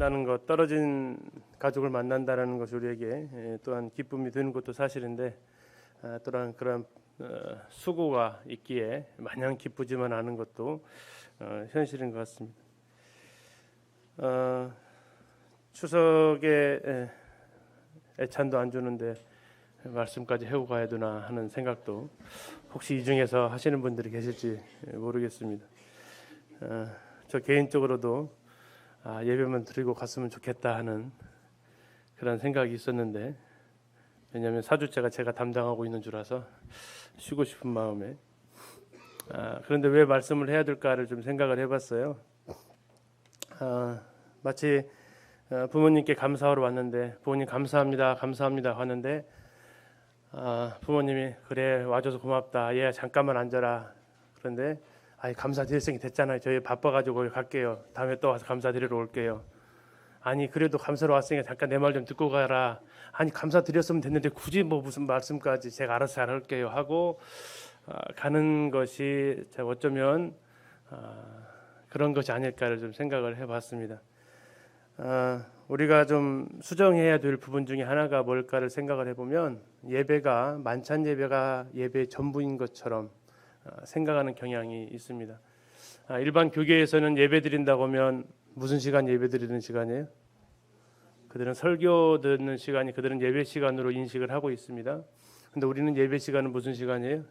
만나는 것, 떨어진 가족을 만난다는 것이 우리에게 또한 기쁨이 되는 것도 사실인데 또한 그런 수고가 있기에 마냥 기쁘지만 않은 것도 현실인 것 같습니다. 추석에 애찬도 안 주는데 말씀까지 해고 가야 되나 하는 생각도 혹시 이 중에서 하시는 분들이 계실지 모르겠습니다. 저 개인적으로도 예배만 드리고 갔으면 좋겠다 하는 그런 생각이 있었는데, 왜냐하면 사주째가 제가 담당하고 있는 주라서 쉬고 싶은 마음에 그런데 왜 말씀을 해야 될까를 좀 생각을 해봤어요. 마치 부모님께 감사하러 왔는데 부모님 감사합니다 하는데 부모님이 그래 와줘서 고맙다, 얘 잠깐만 앉아라. 그런데 감사드릴 생이 됐잖아요. 저희 바빠가지고 갈게요. 다음에 또 와서 감사드리러 올게요. 아니 그래도 감사로 왔으니까 잠깐 내 말 좀 듣고 가라. 아니 감사드렸으면 됐는데 굳이 뭐 무슨 말씀까지 제가 알아서 잘 할게요 하고 가는 것이 어쩌면 그런 것이 아닐까를 좀 생각을 해봤습니다. 우리가 좀 수정해야 될 부분 중에 하나가 뭘까를 생각을 해보면 예배가 만찬 예배가 예배 전부인 것처럼 생각하는 경향이 있습니다. 일반 교계에서는 예배 드린다고 하면 무슨 시간 예배 드리는 시간이에요? 그들은 설교 듣는 시간이 그들은 예배 시간으로 인식을 하고 있습니다. 근데 우리는 예배 시간은 무슨 시간이에요?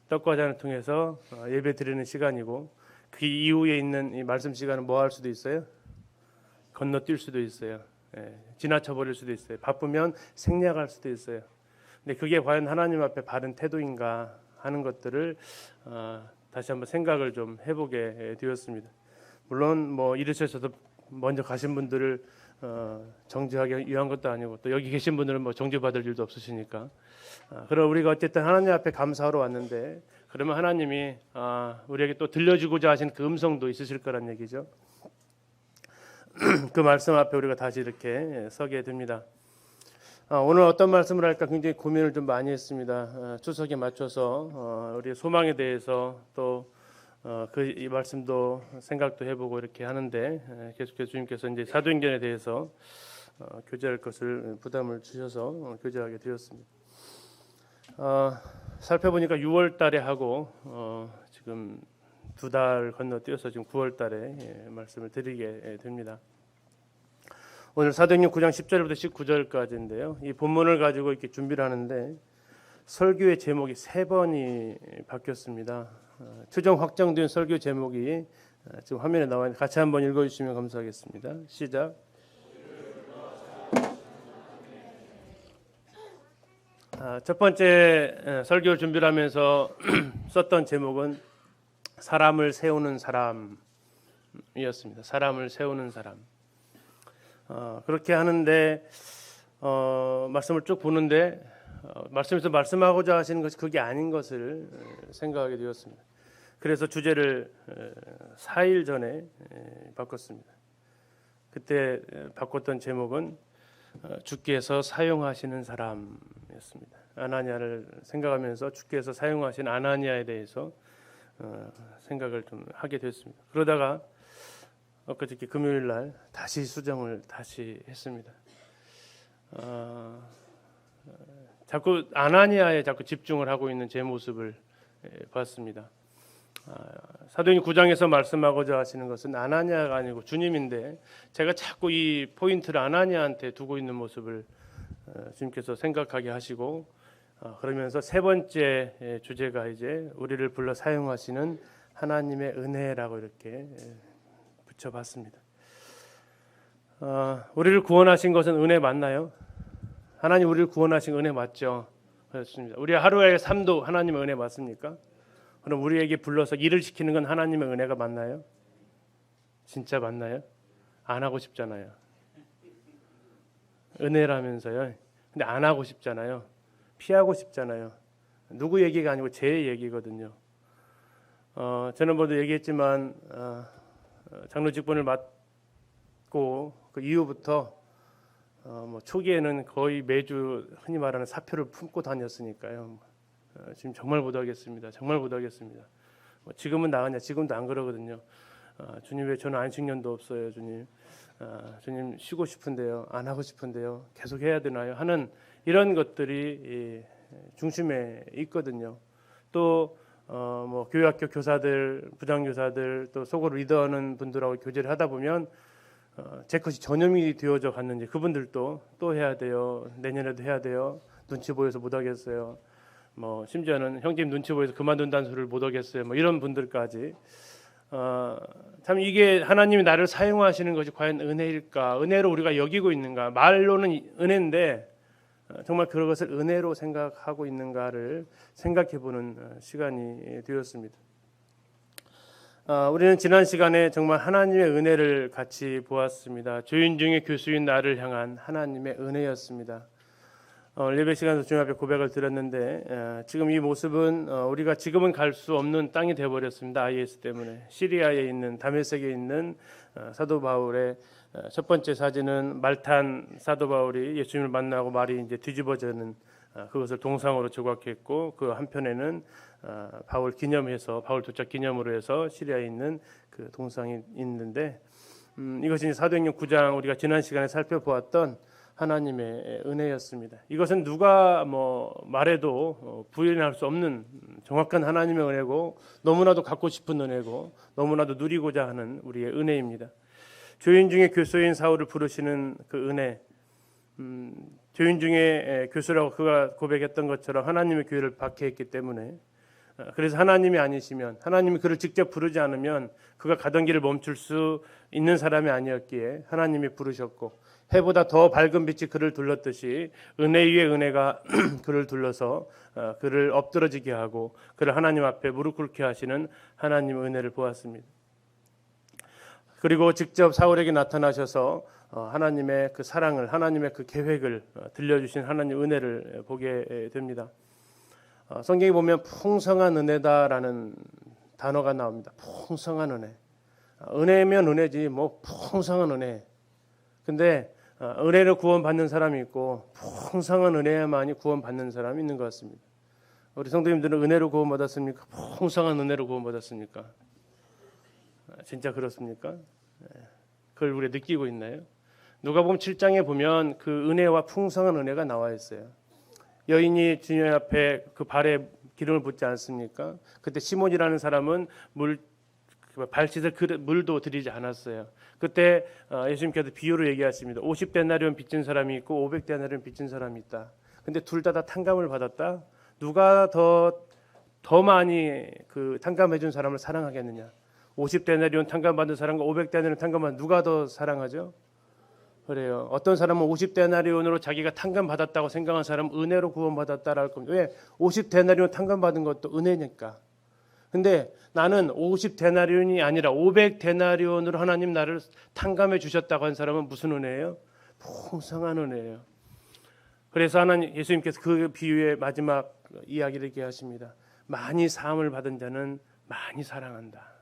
떡과 잔을 통해서 예배 드리는 시간이고, 그 이후에 있는 이 말씀 시간은 뭐 할 수도 있어요? 건너뛸 수도 있어요. 지나쳐 버릴 수도 있어요. 바쁘면 생략할 수도 있어요. 근데 그게 과연 하나님 앞에 바른 태도인가 하는 것들을 다시 한번 생각을 좀 해보게 되었습니다. 물론 뭐 이르셔서도 먼저 가신 분들을 정죄하기 위한 것도 아니고, 또 여기 계신 분들은 뭐 정죄받을 일도 없으시니까. 그럼 우리가 어쨌든 하나님 앞에 감사하러 왔는데, 그러면 하나님이 우리에게 또 들려주고자 하신 그 음성도 있으실 거란 얘기죠. 그 말씀 앞에 우리가 다시 이렇게 서게 됩니다. 오늘 어떤 말씀을 할까 굉장히 고민을 좀 많이 했습니다. 추석에 맞춰서 우리의 소망에 대해서 또 이 말씀도 생각도 해보고 이렇게 하는데, 계속해서 주님께서 이제 사도행전에 대해서 교제할 것을 부담을 주셔서 교제하게 되었습니다. 살펴보니까 6월달에 하고 지금 2달 건너뛰어서 지금 9월달에 말씀을 드리게 됩니다. 오늘 사도행전 9장 10절부터 19절까지인데요. 이 본문을 가지고 이렇게 준비를 하는데 설교의 제목이 3번이 바뀌었습니다. 최종 확정된 설교 제목이 지금 화면에 나와 있는데 같이 한번 읽어주시면 감사하겠습니다. 시작. 첫 번째 설교를 준비를 하면서 썼던 제목은 사람을 세우는 사람이었습니다. 사람을 세우는 사람. 그렇게 하는데 말씀을 쭉 보는데 말씀에서 말씀하고자 하시는 것이 그게 아닌 것을 생각하게 되었습니다. 그래서 주제를 4일 전에 바꿨습니다. 그때 바꿨던 제목은 주께서 사용하시는 사람이었습니다. 아나니아를 생각하면서 주께서 사용하신 아나니아에 대해서 생각을 좀 하게 됐습니다. 그러다가 엊그저께 금요일 날 다시 수정을 다시 했습니다. 자꾸 아나니아에 자꾸 집중을 하고 있는 제 모습을 봤습니다. 사도행전 9장에서 말씀하고자 하시는 것은 아나니아가 아니고 주님인데, 제가 자꾸 이 포인트를 아나니아한테 두고 있는 모습을 주님께서 생각하게 하시고, 그러면서 세 번째 주제가 이제 우리를 불러 사용하시는 하나님의 은혜라고 이렇게 붙여봤습니다. 우리를 구원하신 것은 은혜 맞나요? 하나님 우리를 구원하신 은혜 맞죠? 그렇습니다. 우리 하루의 삶도 하나님의 은혜 맞습니까? 그럼 우리에게 불러서 일을 시키는 건 하나님의 은혜가 맞나요? 진짜 맞나요? 안 하고 싶잖아요. 은혜라면서요. 근데 안 하고 싶잖아요. 피하고 싶잖아요. 누구 얘기가 아니고 제 얘기거든요. 지난번도 얘기했지만 장로 직분을 맡고 그 이후부터 뭐 초기에는 거의 매주 흔히 말하는 사표를 품고 다녔으니까요. 지금 정말 못하겠습니다. 정말 못하겠습니다. 지금은 나가냐? 지금도 안 그러거든요. 주님 왜 저는 안식년도 없어요, 주님. 주님 쉬고 싶은데요, 안 하고 싶은데요, 계속 해야 되나요? 하는 이런 것들이 중심에 있거든요. 또 뭐 교회학교 교사들, 부장교사들, 또 속으로 리더하는 분들하고 교제를 하다 보면 제 것이 전염이 되어져 갔는지 그분들도 또 해야 돼요, 내년에도 해야 돼요, 눈치 보여서 못 하겠어요, 뭐 심지어는 형님 눈치 보여서 그만둔다는 소리를 못 하겠어요, 뭐 이런 분들까지 참 이게 하나님이 나를 사용하시는 것이 과연 은혜일까, 은혜로 우리가 여기고 있는가. 말로는 은혜인데 정말 그것을 은혜로 생각하고 있는가를 생각해보는 시간이 되었습니다. 우리는 지난 시간에 정말 하나님의 은혜를 같이 보았습니다. 주인 중에 교수인 나를 향한 하나님의 은혜였습니다. 예배 시간에서 주님 앞에 고백을 드렸는데 지금 이 모습은 우리가 지금은 갈 수 없는 땅이 되어버렸습니다. IS 때문에. 시리아에 있는 다메섹에 있는 사도 바울의 첫 번째 사진은 말탄 사도 바울이 예수님을 만나고 말이 이제 뒤집어지는 그것을 동상으로 조각했고, 그 한편에는 바울 기념해서 바울 도착 기념으로 해서 시리아에 있는 그 동상이 있는데 이것이 사도행전 9장 우리가 지난 시간에 살펴보았던 하나님의 은혜였습니다. 이것은 누가 뭐 말해도 부인할 수 없는 정확한 하나님의 은혜고, 너무나도 갖고 싶은 은혜고, 너무나도 누리고자 하는 우리의 은혜입니다. 죄인 중에 교수인 사울을 부르시는 그 은혜, 죄인 중에 교수라고 그가 고백했던 것처럼 하나님의 교회를 박해했기 때문에, 그래서 하나님이 아니시면, 하나님이 그를 직접 부르지 않으면 그가 가던 길을 멈출 수 있는 사람이 아니었기에 하나님이 부르셨고, 해보다 더 밝은 빛이 그를 둘렀듯이 은혜 위에 은혜가 그를 둘러서 그를 엎드러지게 하고 그를 하나님 앞에 무릎 꿇게 하시는 하나님의 은혜를 보았습니다. 그리고 직접 사울에게 나타나셔서 하나님의 그 사랑을, 하나님의 그 계획을 들려주신 하나님의 은혜를 보게 됩니다. 성경에 보면 풍성한 은혜다라는 단어가 나옵니다. 풍성한 은혜. 은혜면 은혜지 뭐 풍성한 은혜. 근데 은혜로 구원받는 사람이 있고 풍성한 은혜만이 구원받는 사람이 있는 것 같습니다. 우리 성도님들은 은혜로 구원받았습니까? 풍성한 은혜로 구원받았습니까? 진짜 그렇습니까? 그걸 우리가 느끼고 있나요? 누가복음 7장에 보면 그 은혜와 풍성한 은혜가 나와 있어요. 여인이 주님 앞에 그 발에 기름을 붓지 않습니까? 그때 시몬이라는 사람은 발 씻을 물도 드리지 않았어요. 그때 예수님께서 비유로 얘기하십니다. 50데나리온 빚진 사람이 있고 500데나리온 빚진 사람이 있다. 근데 둘 다 탕감을 받았다. 누가 더 많이 그 탕감해 준 사람을 사랑하겠느냐? 50데나리온 탕감 받은 사람과 500데나리온 탕감 받은 누가 더 사랑하죠? 그래요. 어떤 사람은 50데나리온으로 자기가 탕감 받았다고 생각한 사람은 은혜로 구원받았다라고 할 겁니다. 왜? 50데나리온 탕감 받은 것도 은혜니까. 근데 나는 50데나리온이 아니라 500데나리온으로 하나님 나를 탕감해 주셨다고 한 사람은 무슨 은혜예요? 풍성한 은혜예요. 그래서 하나님 예수님께서 그 비유의 마지막 이야기를 이렇게 하십니다. 많이 사함을 받은 자는 많이 사랑한다.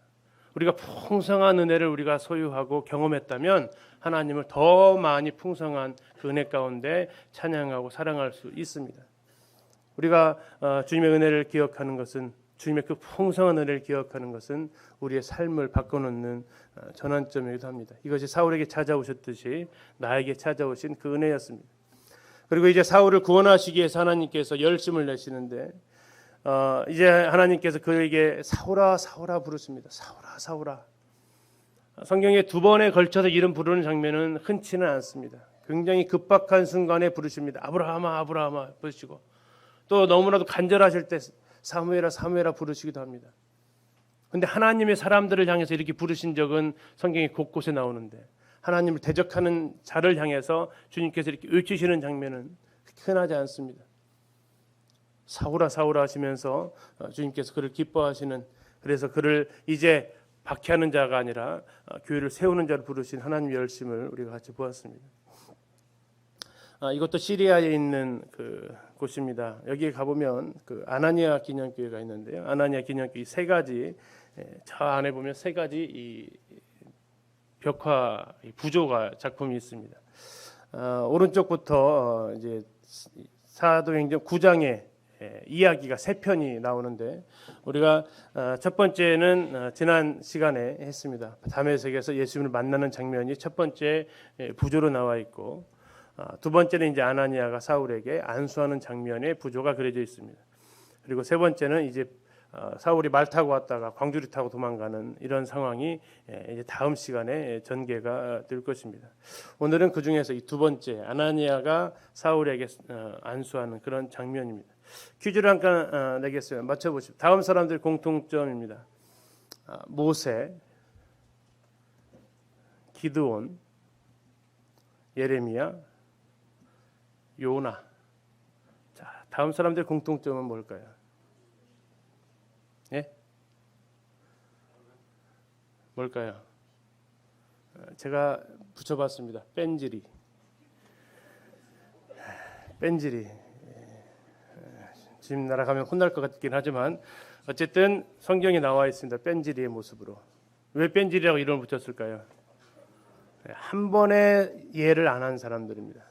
우리가 풍성한 은혜를 우리가 소유하고 경험했다면 하나님을 더 많이 풍성한 그 은혜 가운데 찬양하고 사랑할 수 있습니다. 우리가 주님의 은혜를 기억하는 것은, 주님의 그 풍성한 은혜를 기억하는 것은 우리의 삶을 바꿔놓는 전환점이기도 합니다. 이것이 사울에게 찾아오셨듯이 나에게 찾아오신 그 은혜였습니다. 그리고 이제 사울을 구원하시기 위해서 하나님께서 열심을 내시는데 이제 하나님께서 그에게 사울아 사울아 부르십니다. 사울아 사울아. 성경에 두 번에 걸쳐서 이름 부르는 장면은 흔치는 않습니다. 굉장히 급박한 순간에 부르십니다. 아브라함아 아브라함아 부르시고, 또 너무나도 간절하실 때 사무엘아 사무엘아 부르시기도 합니다. 그런데 하나님의 사람들을 향해서 이렇게 부르신 적은 성경에 곳곳에 나오는데, 하나님을 대적하는 자를 향해서 주님께서 이렇게 외치시는 장면은 흔하지 않습니다. 사울아 사울아 하시면서 주님께서 그를 기뻐하시는, 그래서 그를 이제 박해하는 자가 아니라 교회를 세우는 자를 부르신 하나님의 열심을 우리가 같이 보았습니다. 이것도 시리아에 있는 그 곳입니다. 여기에 가보면 그 아나니아 기념교회가 있는데요. 아나니아 기념교회 세 가지, 저 안에 보면 세 가지 이 벽화 부조가 작품이 있습니다. 오른쪽부터 이제 사도행전 9장에 이야기가 세 편이 나오는데 우리가 첫 번째는 지난 시간에 했습니다. 다메섹에서 예수님을 만나는 장면이 첫 번째 부조로 나와 있고 두 번째는 이제 아나니아가 사울에게 안수하는 장면의 부조가 그려져 있습니다. 그리고 세 번째는 이제 사울이 말 타고 왔다가 광주리 타고 도망가는 이런 상황이 이제 다음 시간에 전개가 될 것입니다. 오늘은 그 중에서 이 두 번째 아나니아가 사울에게 안수하는 그런 장면입니다. 퀴즈를 잠깐 내겠어요. 맞춰보십시오. 다음 사람들 공통점입니다. 모세, 기드온, 예레미야, 요나. 자, 다음 사람들 공통점은 뭘까요? 예? 뭘까요? 제가 붙여봤습니다. 뺀질이. 지금 날아가면 혼날 것 같긴 하지만 어쨌든 성경에 나와 있습니다. 뺀질이의 모습으로. 왜 뺀질이라고 이름을 붙였을까요? 한 번에 이해를 안 한 사람들입니다.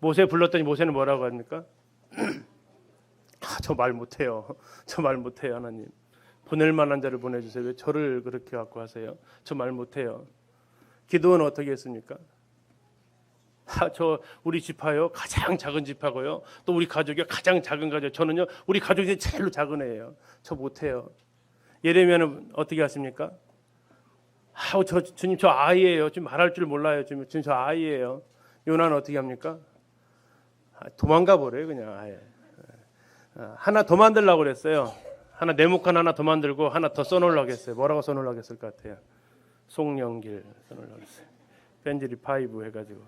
모세 불렀더니 모세는 뭐라고 합니까? 저 말 못해요. 저 말 못해요. 하나님. 보낼 만한 자를 보내주세요. 왜 저를 그렇게 갖고 하세요? 저 말 못해요. 기도는 어떻게 했습니까? 저 우리 지파요 가장 작은 지파고요. 또 우리 가족이 가장 작은 가족. 저는요 우리 가족 중에 제일로 작은 애예요. 저 못해요. 예레미야는 어떻게 하십니까? 주님 저 아이예요. 지금 말할 줄 몰라요. 주님 저 아이예요. 요나는 어떻게 합니까? 도망가 버려요 그냥 아예. 하나 더 만들려고 그랬어요. 하나 네모칸 하나 더 만들고 하나 더 써놓으려고 했어요. 뭐라고 써놓으려고 했을 것 같아요? 송영길 써놓으려고 했어요. 벤지리 5 해가지고.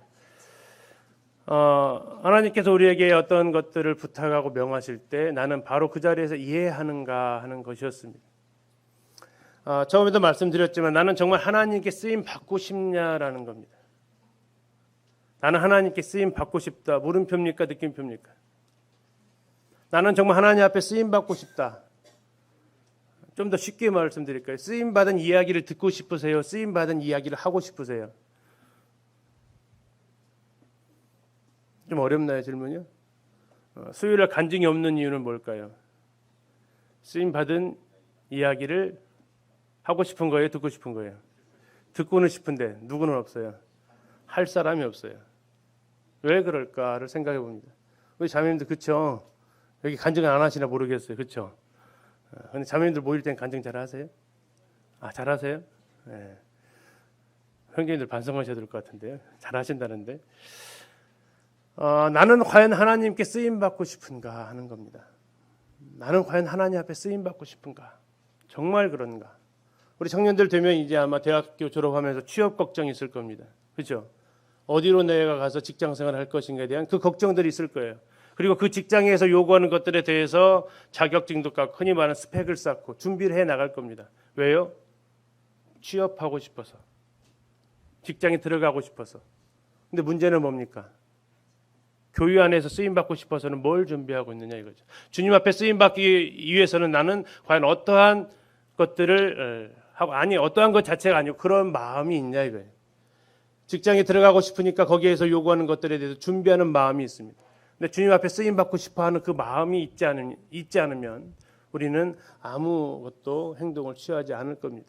하나님께서 우리에게 어떤 것들을 부탁하고 명하실 때 나는 바로 그 자리에서 이해하는가 하는 것이었습니다. 처음에도 말씀드렸지만 나는 정말 하나님께 쓰임 받고 싶냐라는 겁니다. 나는 하나님께 쓰임 받고 싶다. 물음표입니까? 느낌표입니까? 나는 정말 하나님 앞에 쓰임 받고 싶다. 좀 더 쉽게 말씀드릴까요? 쓰임 받은 이야기를 듣고 싶으세요? 쓰임 받은 이야기를 하고 싶으세요? 좀 어렵나요 질문이요? 수요일에 간증이 없는 이유는 뭘까요? 쓰임 받은 이야기를 하고 싶은 거예요? 듣고 싶은 거예요? 듣고는 싶은데 누구는 없어요? 할 사람이 없어요. 왜 그럴까를 생각해 봅니다. 우리 자매님들 그쵸? 여기 간증을 안 하시나 모르겠어요. 그쵸? 근데 자매님들 모일 땐 간증 잘 하세요? 잘 하세요? 네. 형제님들 반성하셔야 될 것 같은데요. 잘 하신다는데. 나는 과연 하나님께 쓰임 받고 싶은가 하는 겁니다. 나는 과연 하나님 앞에 쓰임 받고 싶은가? 정말 그런가? 우리 청년들 되면 이제 아마 대학교 졸업하면서 취업 걱정이 있을 겁니다. 그렇죠? 어디로 내가 가서 직장 생활을 할 것인가에 대한 그 걱정들이 있을 거예요. 그리고 그 직장에서 요구하는 것들에 대해서 자격증도 갖고 흔히 말하는 스펙을 쌓고 준비를 해 나갈 겁니다. 왜요? 취업하고 싶어서. 직장에 들어가고 싶어서. 근데 문제는 뭡니까? 교회 안에서 쓰임 받고 싶어서는 뭘 준비하고 있느냐 이거죠. 주님 앞에 쓰임 받기 위해서는 나는 과연 어떠한 것들을 하고 어떠한 것 자체가 아니고 그런 마음이 있냐 이거예요. 직장에 들어가고 싶으니까 거기에서 요구하는 것들에 대해서 준비하는 마음이 있습니다. 근데 주님 앞에 쓰임 받고 싶어하는 그 마음이 있지 않으면 우리는 아무것도 행동을 취하지 않을 겁니다.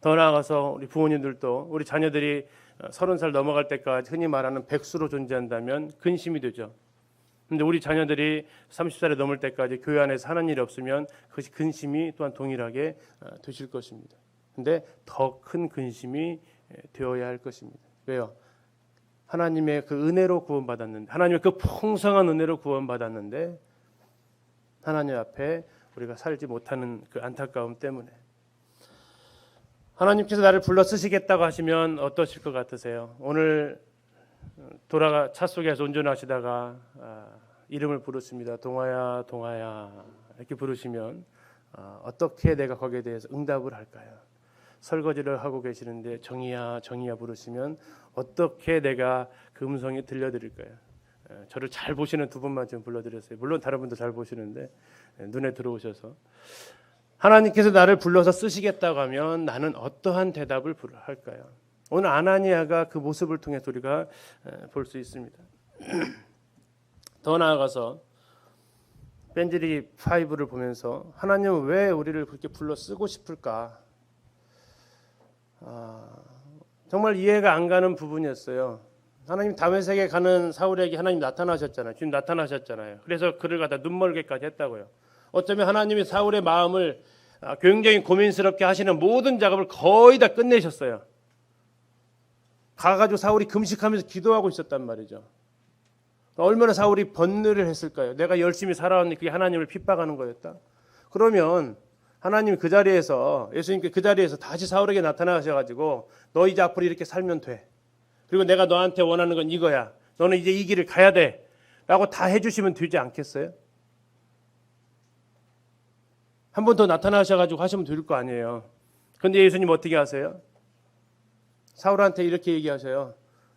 더 나아가서 우리 부모님들도 우리 자녀들이 30살 넘어갈 때까지 흔히 말하는 백수로 존재한다면 근심이 되죠. 그런데 우리 자녀들이 30살이 넘을 때까지 교회 안에서 하는 일이 없으면 그것이 근심이 또한 동일하게 되실 것입니다. 그런데 더 큰 근심이 되어야 할 것입니다. 왜요? 하나님의 그 은혜로 구원받았는데, 하나님의 그 풍성한 은혜로 구원받았는데 하나님 앞에 우리가 살지 못하는 그 안타까움 때문에 하나님께서 나를 불러 쓰시겠다고 하시면 어떠실 것 같으세요? 오늘 차 속에서 운전하시다가 이름을 부르십니다. 동아야, 동아야 이렇게 부르시면 어떻게 내가 거기에 대해서 응답을 할까요? 설거지를 하고 계시는데 정이야, 정이야 부르시면 어떻게 내가 그 음성이 들려드릴까요? 저를 잘 보시는 두 분만 좀 불러드렸어요. 물론 다른 분도 잘 보시는데 눈에 들어오셔서 하나님께서 나를 불러서 쓰시겠다고 하면 나는 어떠한 대답을 할까요? 오늘 아나니아가 그 모습을 통해서 우리가 볼 수 있습니다. 더 나아가서 벤질이 5를 보면서 하나님은 왜 우리를 그렇게 불러 쓰고 싶을까? 정말 이해가 안 가는 부분이었어요. 하나님 다메섹에 가는 사울에게 하나님 나타나셨잖아요. 지금 나타나셨잖아요. 그래서 그를 갖다 눈멀게까지 했다고요. 어쩌면 하나님이 사울의 마음을 굉장히 고민스럽게 하시는 모든 작업을 거의 다 끝내셨어요. 가가지고 사울이 금식하면서 기도하고 있었단 말이죠. 얼마나 사울이 번뇌를 했을까요? 내가 열심히 살아왔는데 그게 하나님을 핍박하는 거였다. 그러면 하나님이 그 자리에서 예수님께 그 자리에서 다시 사울에게 나타나셔가지고 너 이제 앞으로 이렇게 살면 돼. 그리고 내가 너한테 원하는 건 이거야. 너는 이제 이 길을 가야 돼. 라고 다 해주시면 되지 않겠어요? 한 번 더 나타나셔가지고 하시면 될 거 아니에요. 그런데 예수님 어떻게 하세요? 사울한테 이렇게 얘기하셔요.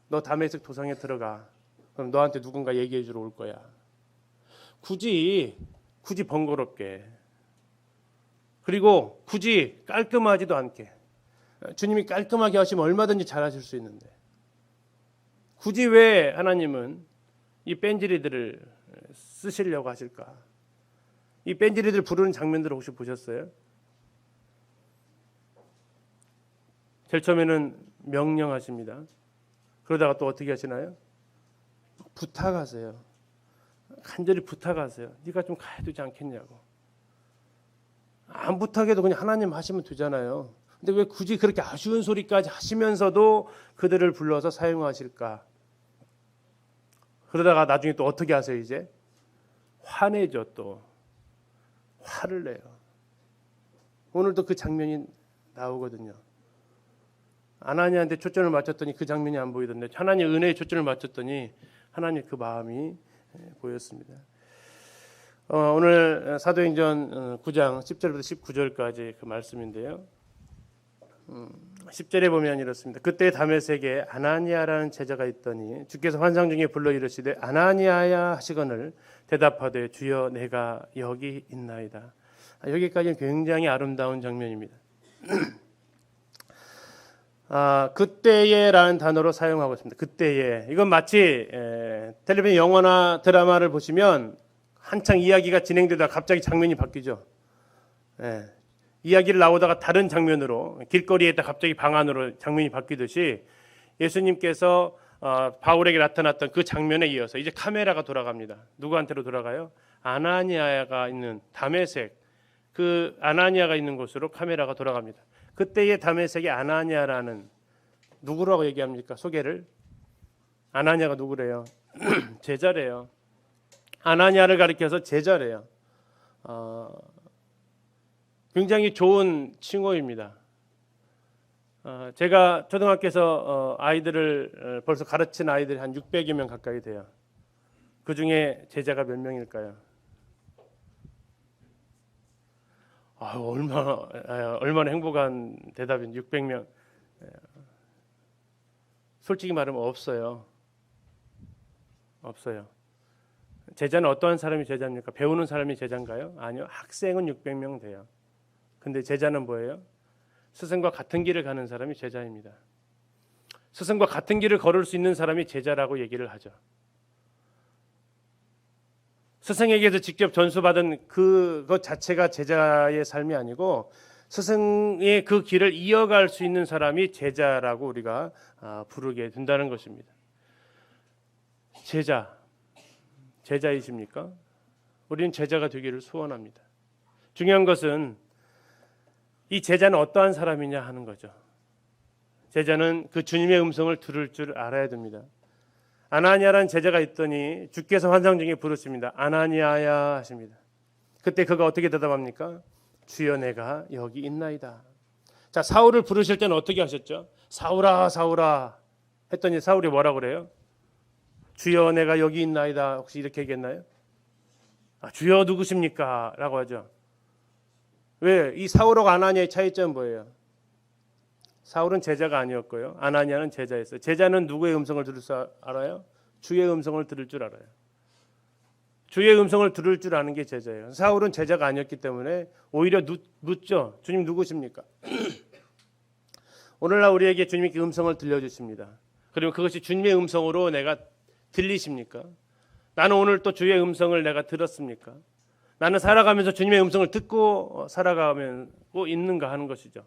너 다메섹 도성에 들어가. 그럼 너한테 누군가 얘기해 주러 올 거야. 굳이 번거롭게. 그리고 굳이 깔끔하지도 않게. 주님이 깔끔하게 하시면 얼마든지 잘하실 수 있는데. 굳이 왜 하나님은 이 뺀질이들을 쓰시려고 하실까? 이 뺀질이들 부르는 장면들을 혹시 보셨어요? 제일 처음에는 명령하십니다. 그러다가 또 어떻게 하시나요? 부탁하세요. 간절히 부탁하세요. 네가 좀 가야 되지 않겠냐고. 안 부탁해도 그냥 하나님 하시면 되잖아요. 근데 왜 굳이 그렇게 아쉬운 소리까지 하시면서도 그들을 불러서 사용하실까? 그러다가 나중에 또 어떻게 하세요? 이제 화내죠. 또 화를 내요. 오늘도 그 장면이 나오거든요. 아나니아한테 초점을 맞췄더니 그 장면이 안 보이던데 하나님 은혜에 초점을 맞췄더니 하나님 그 마음이 보였습니다. 오늘 사도행전 9장 10절부터 19절까지 그 말씀인데요. 10절에 보면 이렇습니다. 그때 다메섹에 아나니아라는 제자가 있더니 주께서 환상 중에 불러 이르시되 아나니아야 하시거늘 대답하되 주여 내가 여기 있나이다. 여기까지는 굉장히 아름다운 장면입니다. 그때에라는 단어로 사용하고 있습니다. 그때에. 이건 마치 텔레비전 영화나 드라마를 보시면 한창 이야기가 진행되다가 갑자기 장면이 바뀌죠. 이야기를 나오다가 다른 장면으로 길거리에다 갑자기 방 안으로 장면이 바뀌듯이 예수님께서 바울에게 나타났던 그 장면에 이어서 이제 카메라가 돌아갑니다. 누구한테로 돌아가요? 아나니아가 있는 다메섹, 그 아나니아가 있는 곳으로 카메라가 돌아갑니다. 그때의 다메섹의 아나니아라는 누구라고 얘기합니까? 소개를. 아나니아가 누구래요? 제자래요. 아나니아를 가리켜서 제자래요. 굉장히 좋은 칭호입니다. 제가 초등학교에서 아이들을 벌써 가르친 아이들이 한 600여 명 가까이 돼요. 그 중에 제자가 몇 명일까요? 얼마나 행복한 대답인 600명. 솔직히 말하면 없어요. 제자는 어떠한 사람이 제자입니까? 배우는 사람이 제자인가요? 아니요. 학생은 600명 돼요. 근데 제자는 뭐예요? 스승과 같은 길을 가는 사람이 제자입니다. 스승과 같은 길을 걸을 수 있는 사람이 제자라고 얘기를 하죠. 스승에게서 직접 전수받은 그것 자체가 제자의 삶이 아니고 스승의 그 길을 이어갈 수 있는 사람이 제자라고 우리가 부르게 된다는 것입니다. 제자이십니까? 우리는 제자가 되기를 소원합니다. 중요한 것은 이 제자는 어떠한 사람이냐 하는 거죠. 제자는 그 주님의 음성을 들을 줄 알아야 됩니다. 아나니아라는 제자가 있더니 주께서 환상 중에 부르십니다. 아나니아야 하십니다. 그때 그가 어떻게 대답합니까? 주여 내가 여기 있나이다. 자, 사울을 부르실 때는 어떻게 하셨죠? 사울아 사울아 했더니 사울이 뭐라고 그래요? 주여 내가 여기 있나이다. 혹시 이렇게 얘기했나요? 주여 누구십니까? 라고 하죠. 왜? 이 사울하고 아나니아의 차이점은 뭐예요? 사울은 제자가 아니었고요. 아나니아는 제자였어요. 제자는 누구의 음성을 들을 줄 알아요? 주의 음성을 들을 줄 알아요. 주의 음성을 들을 줄 아는 게 제자예요. 사울은 제자가 아니었기 때문에 오히려 묻죠. 주님 누구십니까? 오늘날 우리에게 주님께 음성을 들려주십니다. 그리고 그것이 주님의 음성으로 내가 들리십니까? 나는 오늘 또 주의 음성을 내가 들었습니까? 나는 살아가면서 주님의 음성을 듣고 살아가고 있는가 하는 것이죠.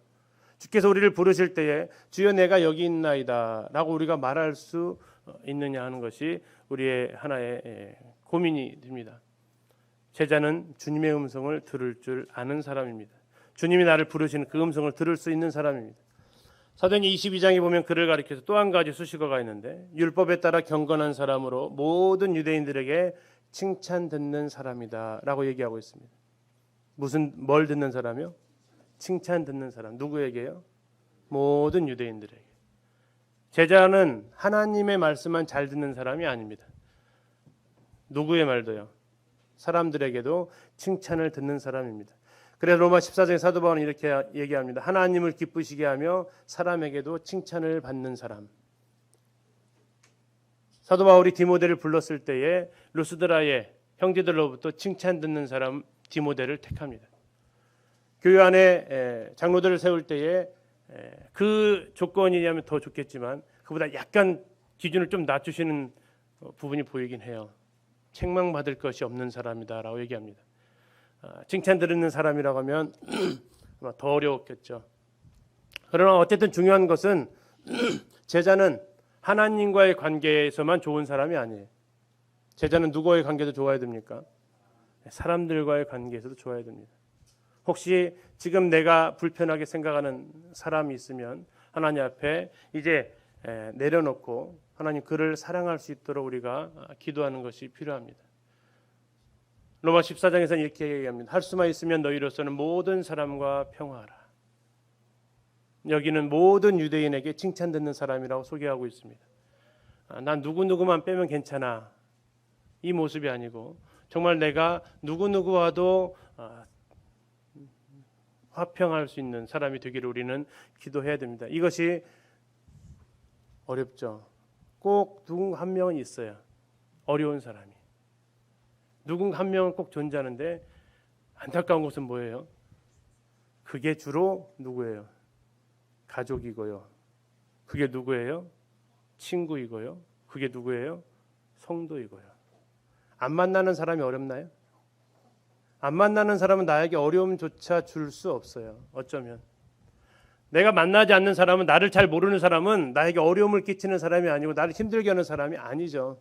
주께서 우리를 부르실 때에 주여 내가 여기 있나이다 라고 우리가 말할 수 있느냐 하는 것이 우리의 하나의 고민이 됩니다. 제자는 주님의 음성을 들을 줄 아는 사람입니다. 주님이 나를 부르시는 그 음성을 들을 수 있는 사람입니다. 사도행전 22장에 보면 그를 가리켜서 또 한 가지 수식어가 있는데 율법에 따라 경건한 사람으로 모든 유대인들에게 칭찬 듣는 사람이다 라고 얘기하고 있습니다. 뭘 듣는 사람이요? 칭찬 듣는 사람. 누구에게요? 모든 유대인들에게. 제자는 하나님의 말씀만 잘 듣는 사람이 아닙니다. 누구의 말도요? 사람들에게도 칭찬을 듣는 사람입니다. 그래서 로마 14장의 사도 바울은 이렇게 얘기합니다. 하나님을 기쁘시게 하며 사람에게도 칭찬을 받는 사람. 사도 바울이 디모데를 불렀을 때에 루스드라의 형제들로부터 칭찬 듣는 사람 디모데를 택합니다. 교회 안에 장로들을 세울 때에 그 조건이냐면 더 좋겠지만 그보다 약간 기준을 좀 낮추시는 부분이 보이긴 해요. 책망받을 것이 없는 사람이다라고 얘기합니다. 칭찬 들은 사람이라고 하면 아마 더 어려웠겠죠. 그러나 어쨌든 중요한 것은 제자는 하나님과의 관계에서만 좋은 사람이 아니에요. 제자는 누구와의 관계도 좋아야 됩니까? 사람들과의 관계에서도 좋아야 됩니다. 혹시 지금 내가 불편하게 생각하는 사람이 있으면 하나님 앞에 이제 내려놓고 하나님 그를 사랑할 수 있도록 우리가 기도하는 것이 필요합니다. 로마 14장에서는 이렇게 얘기합니다. 할 수만 있으면 너희로서는 모든 사람과 평화하라. 여기는 모든 유대인에게 칭찬 듣는 사람이라고 소개하고 있습니다. 난 누구누구만 빼면 괜찮아. 이 모습이 아니고 정말 내가 누구누구와도 화평할 수 있는 사람이 되기를 우리는 기도해야 됩니다. 이것이 어렵죠. 꼭 누군 한 명은 있어요. 어려운 사람이. 누군 한 명은 꼭 존재하는데 안타까운 것은 뭐예요? 그게 주로 누구예요? 가족이고요. 그게 누구예요? 친구이고요. 그게 누구예요? 성도이고요. 안 만나는 사람이 어렵나요? 안 만나는 사람은 나에게 어려움조차 줄 수 없어요. 어쩌면 내가 만나지 않는 사람은, 나를 잘 모르는 사람은 나에게 어려움을 끼치는 사람이 아니고 나를 힘들게 하는 사람이 아니죠.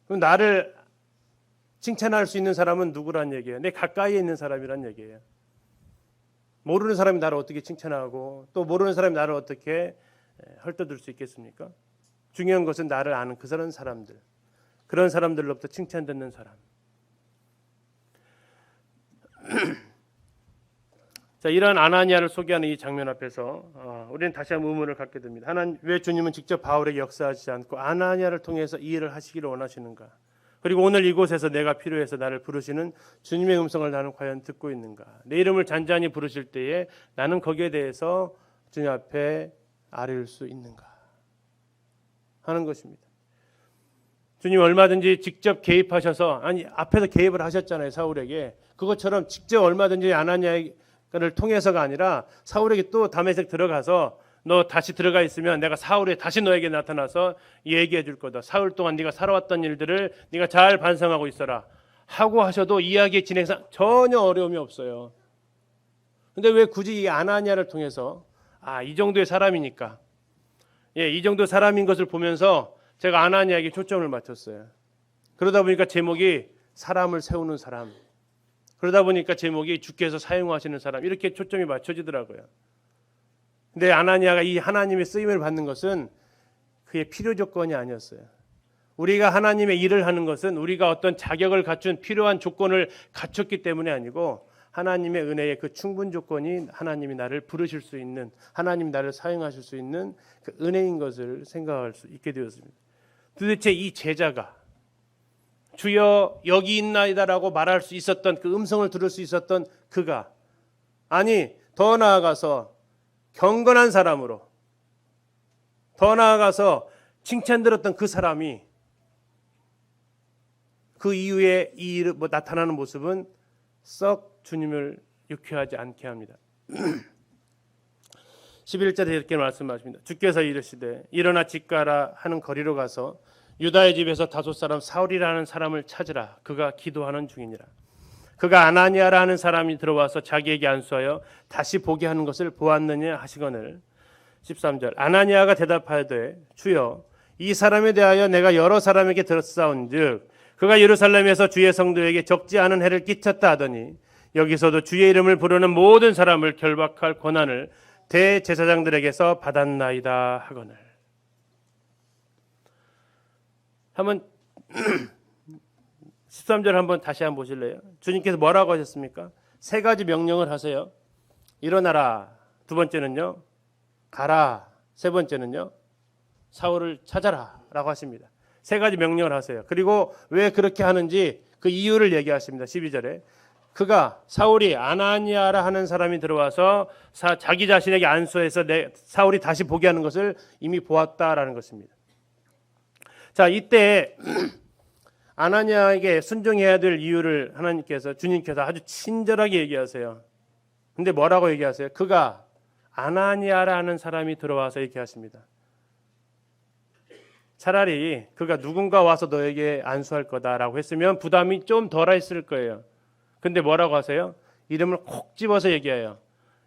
그럼 나를 칭찬할 수 있는 사람은 누구란 얘기예요? 내 가까이에 있는 사람이란 얘기예요. 모르는 사람이 나를 어떻게 칭찬하고 또 모르는 사람이 나를 어떻게 헐떠들 수 있겠습니까? 중요한 것은 나를 아는 그 사람들, 그런 사람들로부터 칭찬 듣는 사람. 자, 이런 아나니아를 소개하는 이 장면 앞에서 우리는 다시 한번 의문을 갖게 됩니다. 하나님, 왜 주님은 직접 바울에게 역사하지 않고 아나니아를 통해서 이 일을 하시기를 원하시는가? 그리고 오늘 이곳에서 내가 필요해서 나를 부르시는 주님의 음성을 나는 과연 듣고 있는가? 내 이름을 잔잔히 부르실 때에 나는 거기에 대해서 주님 앞에 아뢰일 수 있는가? 하는 것입니다. 주님 얼마든지 직접 개입하셔서, 아니 앞에서 개입을 하셨잖아요, 사울에게. 그것처럼 직접 얼마든지 아나니아를 통해서가 아니라 사울에게 또 다메섹 들어가서 너 다시 들어가 있으면 내가 사울에 다시 너에게 나타나서 얘기해 줄 거다. 사울 동안 네가 살아왔던 일들을 네가 잘 반성하고 있어라 하고 하셔도 이야기의 진행상 전혀 어려움이 없어요. 근데 왜 굳이 이 아나니아를 통해서 이 정도의 사람이니까, 이 정도 사람인 것을 보면서 제가 아나니아에게 초점을 맞췄어요. 그러다 보니까 제목이 사람을 세우는 사람, 그러다 보니까 제목이 주께서 사용하시는 사람, 이렇게 초점이 맞춰지더라고요. 근데 아나니아가 이 하나님의 쓰임을 받는 것은 그의 필요 조건이 아니었어요. 우리가 하나님의 일을 하는 것은 우리가 어떤 자격을 갖춘 필요한 조건을 갖췄기 때문에 아니고 하나님의 은혜의 그 충분 조건이 하나님이 나를 부르실 수 있는, 하나님이 나를 사용하실 수 있는 그 은혜인 것을 생각할 수 있게 되었습니다. 도대체 이 제자가 주여 여기 있나이다라고 말할 수 있었던, 그 음성을 들을 수 있었던 그가, 아니 더 나아가서 경건한 사람으로, 더 나아가서 칭찬 들었던 그 사람이 그 이후에 나타나는 모습은 썩 주님을 유쾌하지 않게 합니다. 11절에 이렇게 말씀하십니다. 주께서 이르시되 일어나 집 가라 하는 거리로 가서 유다의 집에서 다섯 사람 사울이라는 사람을 찾으라. 그가 기도하는 중이니라. 그가 아나니아라는 사람이 들어와서 자기에게 안수하여 다시 보게 하는 것을 보았느냐 하시거늘. 13절 아나니아가 대답하되 주여 이 사람에 대하여 내가 여러 사람에게 들었사온즉 그가 예루살렘에서 주의 성도에게 적지 않은 해를 끼쳤다 하더니 여기서도 주의 이름을 부르는 모든 사람을 결박할 권한을 대제사장들에게서 받았나이다 하거늘. 한번 13절 한번 다시 한번 보실래요? 주님께서 뭐라고 하셨습니까? 세 가지 명령을 하세요. 일어나라. 두 번째는요. 가라. 세 번째는요. 사울을 찾아라 라고 하십니다. 세 가지 명령을 하세요. 그리고 왜 그렇게 하는지 그 이유를 얘기하십니다. 12절에 그가 사울이 아나니아라 하는 사람이 들어와서 자기 자신에게 안수해서 사울이 다시 보게 하는 것을 이미 보았다라는 것입니다. 자, 이때 아나니아에게 순종해야 될 이유를 하나님께서 주님께서 아주 친절하게 얘기하세요. 근데 뭐라고 얘기하세요? 그가 아나니아라 하는 사람이 들어와서 얘기하십니다. 차라리 그가 누군가 와서 너에게 안수할 거다라고 했으면 부담이 좀 덜했을 거예요. 근데 뭐라고 하세요? 이름을 콕 집어서 얘기해요.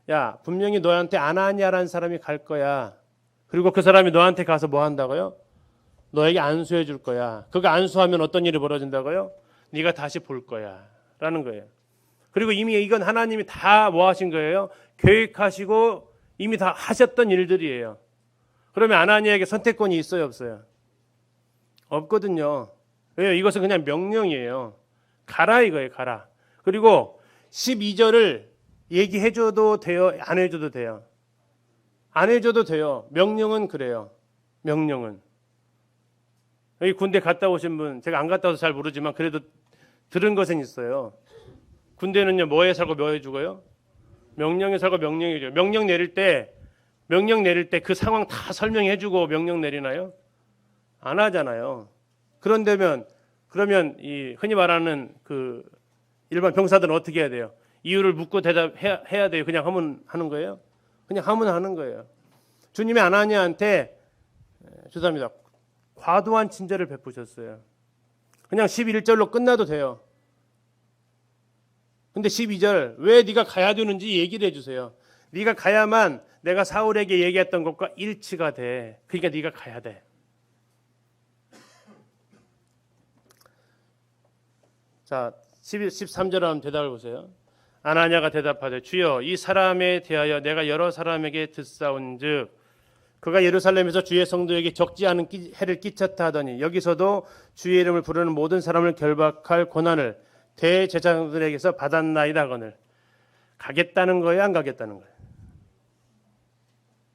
야, 분명히 너한테 아나니아라는 사람이 갈 거야. 그리고 그 사람이 너한테 가서 뭐 한다고요? 너에게 안수해 줄 거야. 그가 안수하면 어떤 일이 벌어진다고요? 네가 다시 볼 거야 라는 거예요. 그리고 이미 이건 하나님이 다 뭐 하신 거예요? 계획하시고 이미 다 하셨던 일들이에요. 그러면 아나니아에게 선택권이 있어요, 없어요? 없거든요. 왜요? 이것은 그냥 명령이에요. 가라 이거예요. 가라. 그리고 12절을 얘기해줘도 돼요? 안 해줘도 돼요? 안 해줘도 돼요. 명령은 그래요. 명령은. 여기 군대 갔다 오신 분, 제가 안 갔다 와서 잘 모르지만 그래도 들은 것은 있어요. 군대는요, 뭐에 살고 뭐에 죽어요? 명령에 살고 명령에 죽어요. 명령 내릴 때 그 상황 다 설명해주고 명령 내리나요? 안 하잖아요. 그러면 이 흔히 말하는 그 일반 병사들은 어떻게 해야 돼요? 이유를 묻고 대답해야 돼요. 그냥 하는 거예요? 그냥 하는 거예요. 주님이 아나니아한테 죄송합니다. 과도한 친절을 베푸셨어요. 그냥 11절로 끝나도 돼요. 근데 12절 왜 네가 가야 되는지 얘기를 해주세요. 네가 가야만 내가 사울에게 얘기했던 것과 일치가 돼. 그러니까 네가 가야 돼. 자, 13절 한번 대답을 보세요. 아나니아가 대답하되 주여 이 사람에 대하여 내가 여러 사람에게 듣사온즉 그가 예루살렘에서 주의 성도에게 적지 않은 해를 끼쳤다 하더니 여기서도 주의 이름을 부르는 모든 사람을 결박할 권한을 대제사장들에게서 받았나이다 하거늘. 가겠다는 거예요, 안 가겠다는 거예요?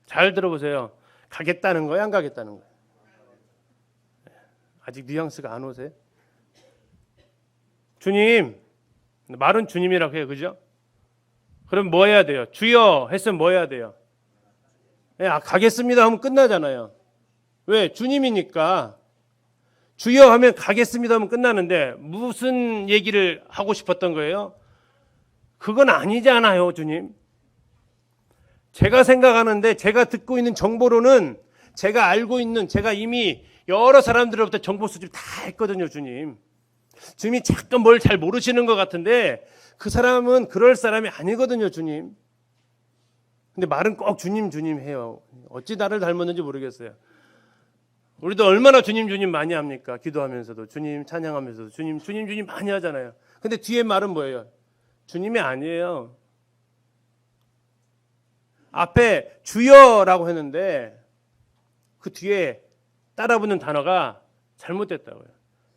잘 들어보세요. 가겠다는 거예요, 안 가겠다는 거예요? 아직 뉘앙스가 안 오세요? 주님, 말은 주님이라고 해요, 그죠? 그럼 뭐 해야 돼요? 주여 했으면 뭐 해야 돼요? 가겠습니다 하면 끝나잖아요. 왜? 주님이니까. 주여 하면 가겠습니다 하면 끝나는데 무슨 얘기를 하고 싶었던 거예요? 그건 아니잖아요, 주님. 제가 생각하는데 제가 듣고 있는 정보로는 제가 알고 있는 제가 이미 여러 사람들로부터 정보 수집 다 했거든요, 주님. 주님이 잠깐 뭘 잘 모르시는 것 같은데 그 사람은 그럴 사람이 아니거든요, 주님. 근데 말은 꼭 주님 해요. 어찌 나를 닮았는지 모르겠어요. 우리도 얼마나 주님 많이 합니까? 기도하면서도 주님 찬양하면서도 주님 많이 하잖아요. 근데 뒤에 말은 뭐예요? 주님이 아니에요. 앞에 주여라고 했는데 그 뒤에 따라붙는 단어가 잘못됐다고요.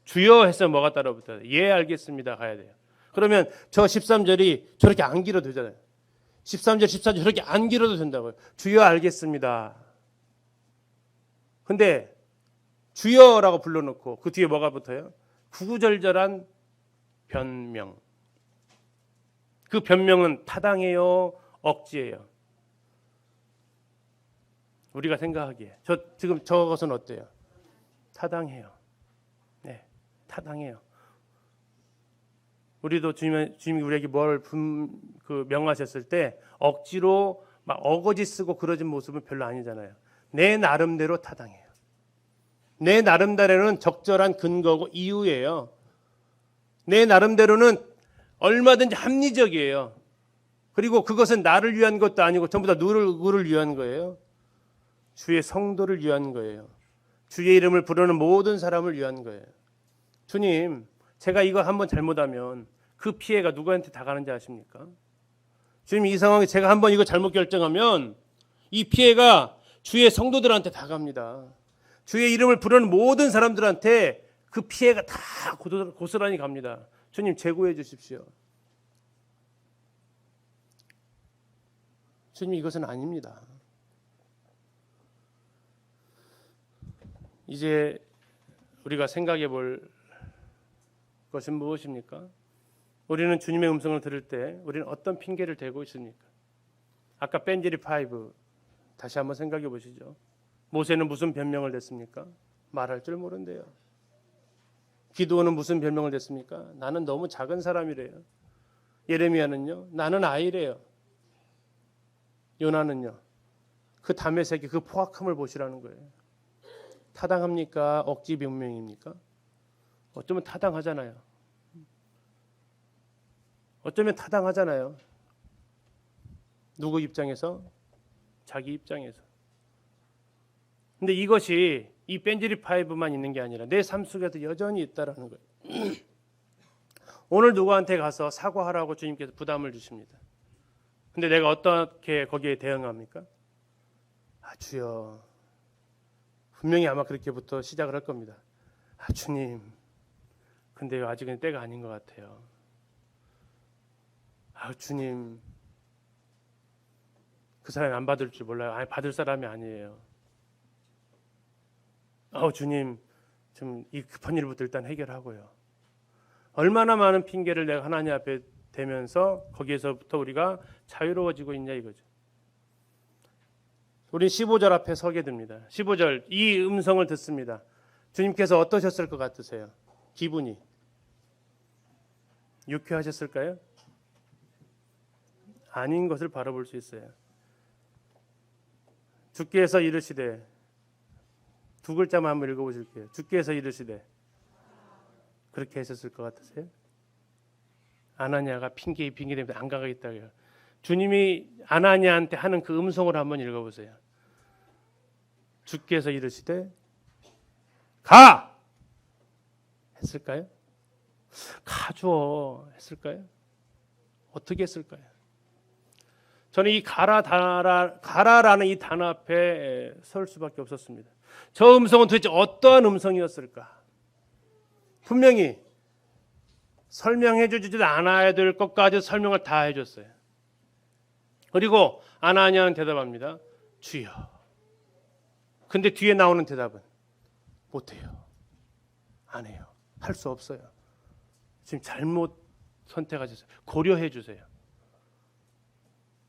주여 했으면 뭐가 따라붙어야 돼요? 예, 알겠습니다 가야 돼요. 그러면 저 13절이 저렇게 안 길어도 되잖아요. 13절, 14절 저렇게 안 길어도 된다고요. 주여 알겠습니다. 근데 주여라고 불러놓고 그 뒤에 뭐가 붙어요? 구구절절한 변명. 그 변명은 타당해요? 억지예요? 우리가 생각하기에 지금 저것은 어때요? 타당해요. 네, 타당해요. 우리도 주님이 우리에게 뭘 명하셨을 때 억지로 막 어거지 쓰고 그러진 모습은 별로 아니잖아요. 내 나름대로 타당해요. 내 나름대로는 적절한 근거고 이유예요. 내 나름대로는 얼마든지 합리적이에요. 그리고 그것은 나를 위한 것도 아니고 전부 다 누구를 위한 거예요? 주의 성도를 위한 거예요. 주의 이름을 부르는 모든 사람을 위한 거예요. 주님, 제가 이거 한번 잘못하면 그 피해가 누구한테 다 가는지 아십니까? 주님, 이 상황에 제가 한번 이거 잘못 결정하면 이 피해가 주의 성도들한테 다 갑니다. 주의 이름을 부르는 모든 사람들한테 그 피해가 다 고스란히 갑니다. 주님, 제구해 주십시오. 주님, 이것은 아닙니다. 이제 우리가 생각해 볼 것은 무엇입니까? 우리는 주님의 음성을 들을 때 우리는 어떤 핑계를 대고 있습니까? 아까 벤제리 5 다시 한번 생각해 보시죠. 모세는 무슨 변명을 냈습니까? 말할 줄 모른대요. 기드온은 무슨 변명을 냈습니까? 나는 너무 작은 사람이래요. 예레미야는요, 나는 아이래요. 요나는요, 그 담의 세계, 그 포악함을 보시라는 거예요. 타당합니까? 억지 변명입니까? 어쩌면 타당하잖아요. 어쩌면 타당하잖아요. 누구 입장에서? 자기 입장에서. 근데 이것이 이 벤제리 5만 있는 게 아니라 내 삶 속에도 여전히 있다라는 거예요. 오늘 누구한테 가서 사과하라고 주님께서 부담을 주십니다. 근데 내가 어떻게 거기에 대응합니까? 주여, 분명히 아마 그렇게부터 시작을 할 겁니다. 주님, 근데 아직은 때가 아닌 것 같아요. 주님, 그 사람이 안 받을 줄 몰라요. 받을 사람이 아니에요. 주님, 좀 이 급한 일부터 일단 해결하고요. 얼마나 많은 핑계를 내가 하나님 앞에 대면서 거기에서부터 우리가 자유로워지고 있냐 이거죠. 우린 15절 앞에 서게 됩니다. 15절, 이 음성을 듣습니다. 주님께서 어떠셨을 것 같으세요? 기분이 유쾌하셨을까요? 아닌 것을 바라볼 수 있어요. 주께서 이르시되, 두 글자만 한번 읽어보실게요. 주께서 이르시되, 그렇게 하셨을 것 같으세요? 아나니아가 핑계대면서 안 가겠다고요. 주님이 아나니아한테 하는 그 음성을 한번 읽어보세요. 주께서 이르시되 가! 했을까요? 가줘 했을까요? 어떻게 했을까요? 저는 이 가라라는 이 단어 앞에 설 수밖에 없었습니다. 저 음성은 도대체 어떠한 음성이었을까? 분명히 설명해 주지도 않아야 될 것까지 설명을 다 해줬어요. 그리고 아나니아는 대답합니다. 주여. 근데 뒤에 나오는 대답은 못해요. 안 해요. 할 수 없어요. 지금 잘못 선택하셨어요. 고려해 주세요.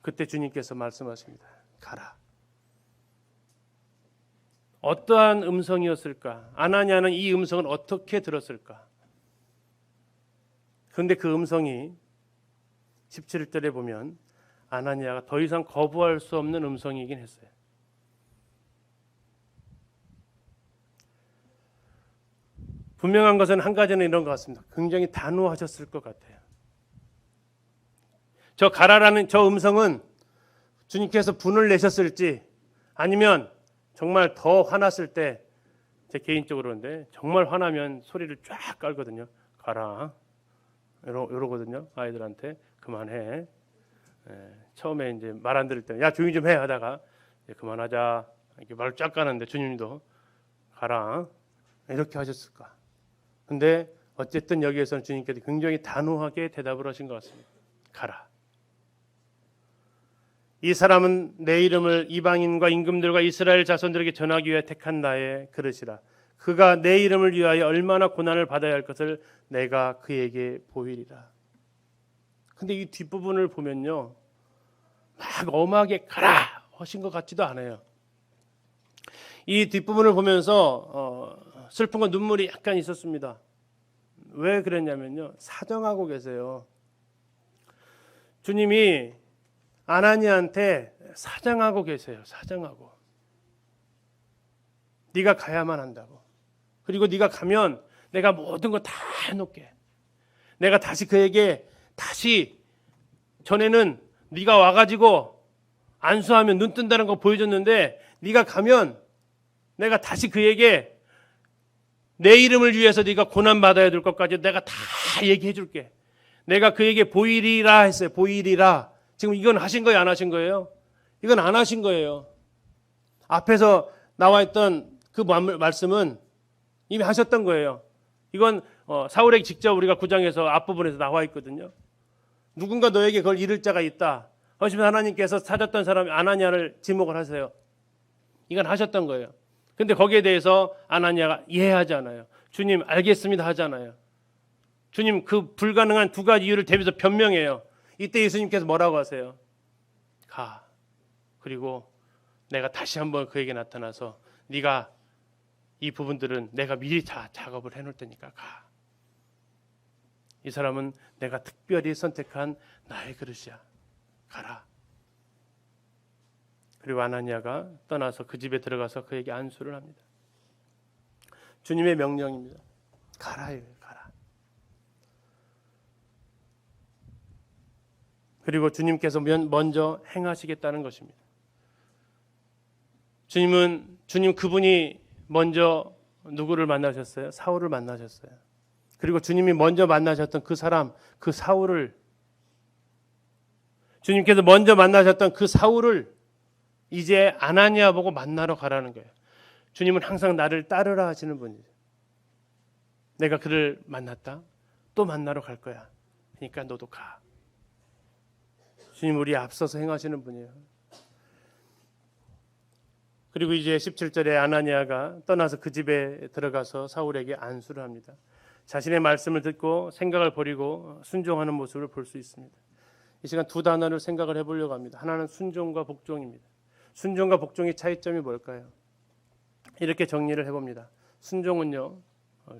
그때 주님께서 말씀하십니다. 가라. 어떠한 음성이었을까? 아나니아는 이 음성을 어떻게 들었을까? 그런데 그 음성이 17절에 보면 아나니아가 더 이상 거부할 수 없는 음성이긴 했어요. 분명한 것은 한 가지는 이런 것 같습니다. 굉장히 단호하셨을 것 같아요. 저 가라라는 저 음성은 주님께서 분을 내셨을지 아니면 정말 더 화났을 때, 제 개인적으로인데 정말 화나면 소리를 쫙 깔거든요. 가라 이러거든요. 아이들한테 그만해. 처음에 이제 말 안 들을 때 야 조용히 좀 해 하다가 그만하자 이렇게 말을 쫙 까는데 주님도 가라 이렇게 하셨을까? 근데 어쨌든 여기에서는 주님께서 굉장히 단호하게 대답을 하신 것 같습니다. 가라. 이 사람은 내 이름을 이방인과 임금들과 이스라엘 자손들에게 전하기 위해 택한 나의 그릇이라. 그가 내 이름을 위하여 얼마나 고난을 받아야 할 것을 내가 그에게 보이리라. 근데 이 뒷부분을 보면요, 막 엄하게 가라 하신 것 같지도 않아요. 이 뒷부분을 보면서 슬픈 건 눈물이 약간 있었습니다. 왜 그랬냐면요, 사정하고 계세요. 주님이 아나니아한테 사정하고 계세요. 사정하고. 네가 가야만 한다고. 그리고 네가 가면 내가 모든 거 다 해놓게. 내가 다시 그에게 다시 전에는 네가 와가지고 안수하면 눈 뜬다는 거 보여줬는데 네가 가면 내가 다시 그에게 내 이름을 위해서 네가 고난받아야 될 것까지 내가 다 얘기해 줄게. 내가 그에게 보이리라 했어요. 보이리라. 지금 이건 하신 거예요? 안 하신 거예요? 이건 안 하신 거예요. 앞에서 나와 있던 그 말씀은 이미 하셨던 거예요. 이건 사울에게 직접 우리가 9장에서 앞부분에서 나와 있거든요. 누군가 너에게 그걸 이를 자가 있다. 하시면 하나님께서 찾았던 사람이 아나니아를 지목을 하세요. 이건 하셨던 거예요. 근데 거기에 대해서 아나니아가 이해하지 않아요. 주님 알겠습니다 하잖아요. 주님 그 불가능한 두 가지 이유를 대면서 변명해요. 이때 예수님께서 뭐라고 하세요? 가. 그리고 내가 다시 한번 그에게 나타나서 네가 이 부분들은 내가 미리 다 작업을 해놓을 테니까 가. 이 사람은 내가 특별히 선택한 나의 그릇이야. 가라. 그리고 아나니아가 떠나서 그 집에 들어가서 그에게 안수를 합니다. 주님의 명령입니다. 가라요. 가라. 그리고 주님께서 먼저 행하시겠다는 것입니다. 주님 그분이 먼저 누구를 만나셨어요? 사울을 만나셨어요. 그리고 주님이 먼저 만나셨던 그 사람, 그 사울을 주님께서 먼저 만나셨던 그 사울을 이제 아나니아 보고 만나러 가라는 거예요. 주님은 항상 나를 따르라 하시는 분이죠. 내가 그를 만났다. 또 만나러 갈 거야. 그러니까 너도 가. 주님 우리 앞서서 행하시는 분이에요. 그리고 이제 17절에 아나니아가 떠나서 그 집에 들어가서 사울에게 안수를 합니다. 자신의 말씀을 듣고 생각을 버리고 순종하는 모습을 볼 수 있습니다. 이 시간 두 단어를 생각을 해보려고 합니다. 하나는 순종과 복종입니다. 순종과 복종의 차이점이 뭘까요? 이렇게 정리를 해봅니다. 순종은요,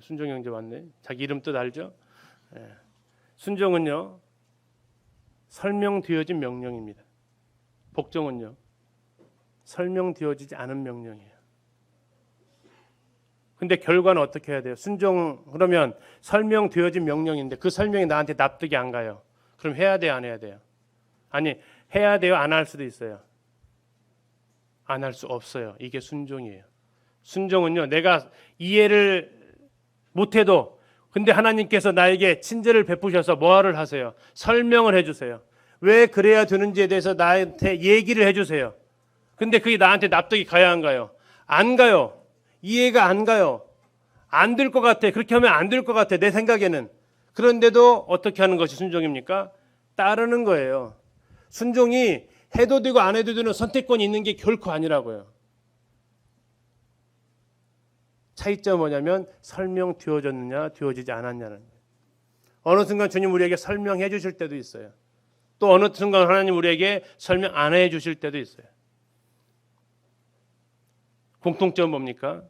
순종 형제 왔네. 자기 이름 뜻 알죠? 순종은요, 설명되어진 명령입니다. 복종은요, 설명되어지지 않은 명령이에요. 근데 결과는 어떻게 해야 돼요? 순종 그러면 설명되어진 명령인데 그 설명이 나한테 납득이 안 가요. 그럼 해야 돼요, 안 해야 돼요? 아니, 해야 돼요, 안 할 수도 있어요. 안 할 수 없어요. 이게 순종이에요. 순종은요, 내가 이해를 못해도 근데 하나님께서 나에게 친절을 베푸셔서 뭐를 하세요? 설명을 해주세요. 왜 그래야 되는지에 대해서 나한테 얘기를 해주세요. 근데 그게 나한테 납득이 가야 안 가요? 안 가요. 이해가 안 가요. 안 될 것 같아. 그렇게 하면 안 될 것 같아. 내 생각에는. 그런데도 어떻게 하는 것이 순종입니까? 따르는 거예요. 순종이 해도 되고 안 해도 되는 선택권이 있는 게 결코 아니라고요. 차이점은 뭐냐면 설명되어졌느냐 되어지지 않았냐는 거예요. 어느 순간 주님 우리에게 설명해 주실 때도 있어요. 또 어느 순간 하나님 우리에게 설명 안 해 주실 때도 있어요. 공통점은 뭡니까?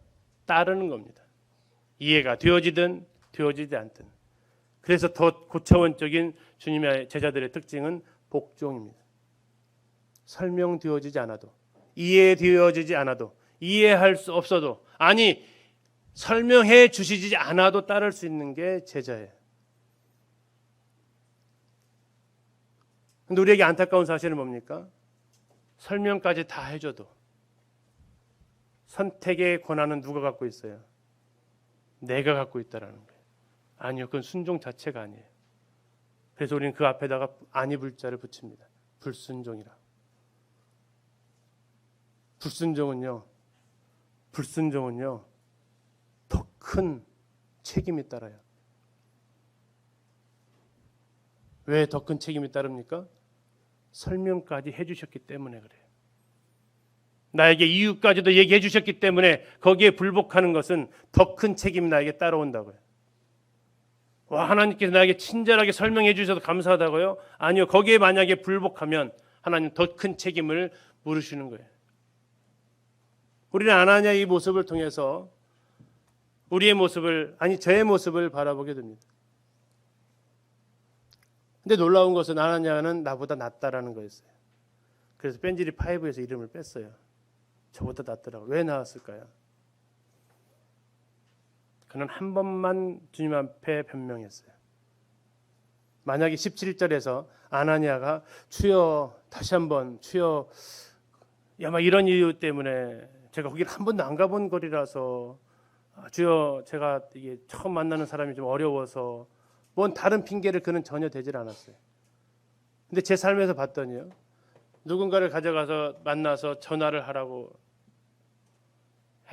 따르는 겁니다. 이해가 되어지든 되어지지 않든. 그래서 더 고차원적인 주님의 제자들의 특징은 복종입니다. 설명되어지지 않아도, 이해되어지지 않아도, 이해할 수 없어도, 아니 설명해 주시지 않아도 따를 수 있는 게 제자예요. 근데 우리에게 안타까운 사실은 뭡니까? 설명까지 다 해줘도 선택의 권한은 누가 갖고 있어요? 내가 갖고 있다라는 거예요. 아니요, 그건 순종 자체가 아니에요. 그래서 우리는 그 앞에다가 아니 불자를 붙입니다. 불순종이라. 불순종은요 더 큰 책임이 따라요. 왜 더 큰 책임이 따릅니까? 설명까지 해주셨기 때문에 그래요. 나에게 이유까지도 얘기해 주셨기 때문에 거기에 불복하는 것은 더 큰 책임이 나에게 따라온다고요. 와, 하나님께서 나에게 친절하게 설명해 주셔서 감사하다고요? 아니요, 거기에 만약에 불복하면 하나님 더 큰 책임을 물으시는 거예요. 우리는 아나니아 이 모습을 통해서 우리의 모습을, 아니 저의 모습을 바라보게 됩니다. 근데 놀라운 것은 아나니아는 나보다 낫다라는 거였어요. 그래서 뺀질이 5에서 이름을 뺐어요. 저보다 낫더라고. 왜 나았을까요? 그는 한 번만 주님 앞에 변명했어요. 만약에 17절에서 아나니아가 주여 다시 한번 주여 아마 이런 이유 때문에 제가 거기를 한 번도 안 가본 거리라서 주여 제가 이게 처음 만나는 사람이 좀 어려워서 뭔 다른 핑계를 그는 전혀 대질 않았어요. 근데 제 삶에서 봤더니요. 누군가를 가져가서 만나서 전화를 하라고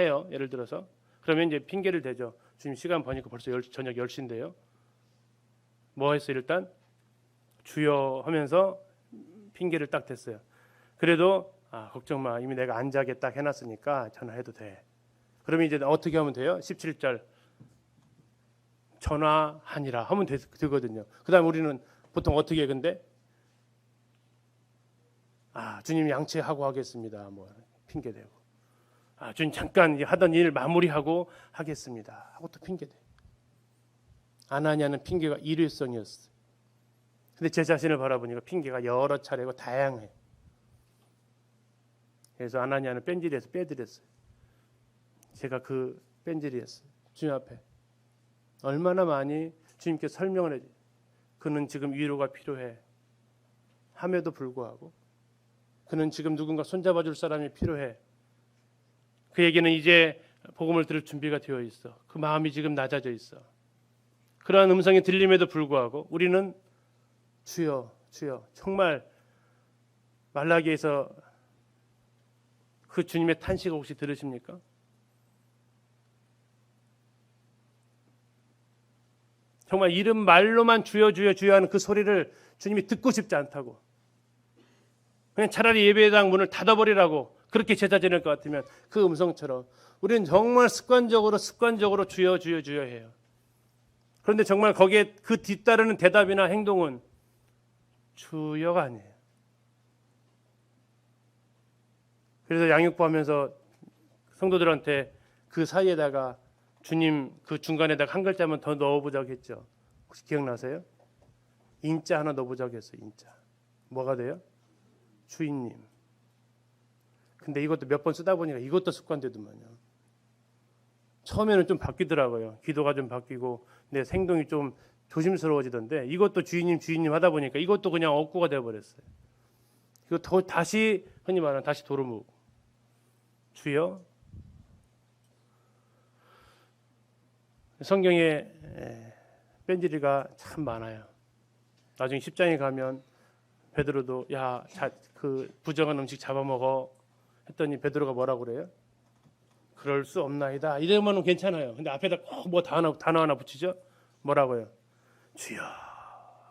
해요. 예를 들어서 그러면 이제 핑계를 대죠. 지금 시간 보니까 벌써 저녁 10시인데요. 뭐 했어요? 일단 주여 하면서 핑계를 딱 댔어요. 그래도 걱정 마. 이미 내가 안 자게 딱 해놨으니까 전화해도 돼. 그러면 이제 어떻게 하면 돼요? 17절 전화하니라 하면 되거든요. 그 다음 우리는 보통 어떻게 해 근데 주님 양치하고 하겠습니다. 뭐 핑계대고 주님 잠깐 하던 일 마무리하고 하겠습니다. 하고 또 핑계대. 아나니아는 핑계가 일회성이었어요. 근데 제 자신을 바라보니까 핑계가 여러 차례고 다양해. 그래서 아나니아는 뺀질에서 빼드렸어요. 제가 그 뺀질이었어요. 주님 앞에 얼마나 많이 주님께 설명을 해줘. 그는 지금 위로가 필요해. 함에도 불구하고 그는 지금 누군가 손잡아 줄 사람이 필요해. 그에게는 이제 복음을 들을 준비가 되어 있어. 그 마음이 지금 낮아져 있어. 그러한 음성이 들림에도 불구하고 우리는 주여 주여 정말 말라기에서 그 주님의 탄식 혹시 들으십니까? 정말 이름 말로만 주여 주여 주여 하는 그 소리를 주님이 듣고 싶지 않다고. 그냥 차라리 예배당 문을 닫아버리라고 그렇게 제자 지낼 것 같으면 그 음성처럼 우리는 정말 습관적으로 주여 주여 주여 해요. 그런데 정말 거기에 그 뒤따르는 대답이나 행동은 주여가 아니에요. 그래서 양육부하면서 성도들한테 그 사이에다가 주님 그 중간에다가 한 글자만 더 넣어보자고 했죠. 혹시 기억나세요? 인자 하나 넣어보자고 했어요. 인자. 뭐가 돼요? 주인님. 근데 이것도 몇 번 쓰다 보니까 이것도 습관되더만요. 처음에는 좀 바뀌더라고요. 기도가 좀 바뀌고 내 행동이 좀 조심스러워지던데 이것도 주인님 주인님 하다 보니까 이것도 그냥 억구가 되어버렸어요. 이거 다시 흔히 말하는 다시 도루묵. 주여. 성경에 뺀질이가 참 많아요. 나중에 10장에 가면 베드로도 그 부정한 음식 잡아먹어 했더니 베드로가 뭐라고 그래요? 그럴 수 없나이다. 이러면 괜찮아요. 근데 앞에다 꼭 뭐 단어 하나 붙이죠? 뭐라고요? 주여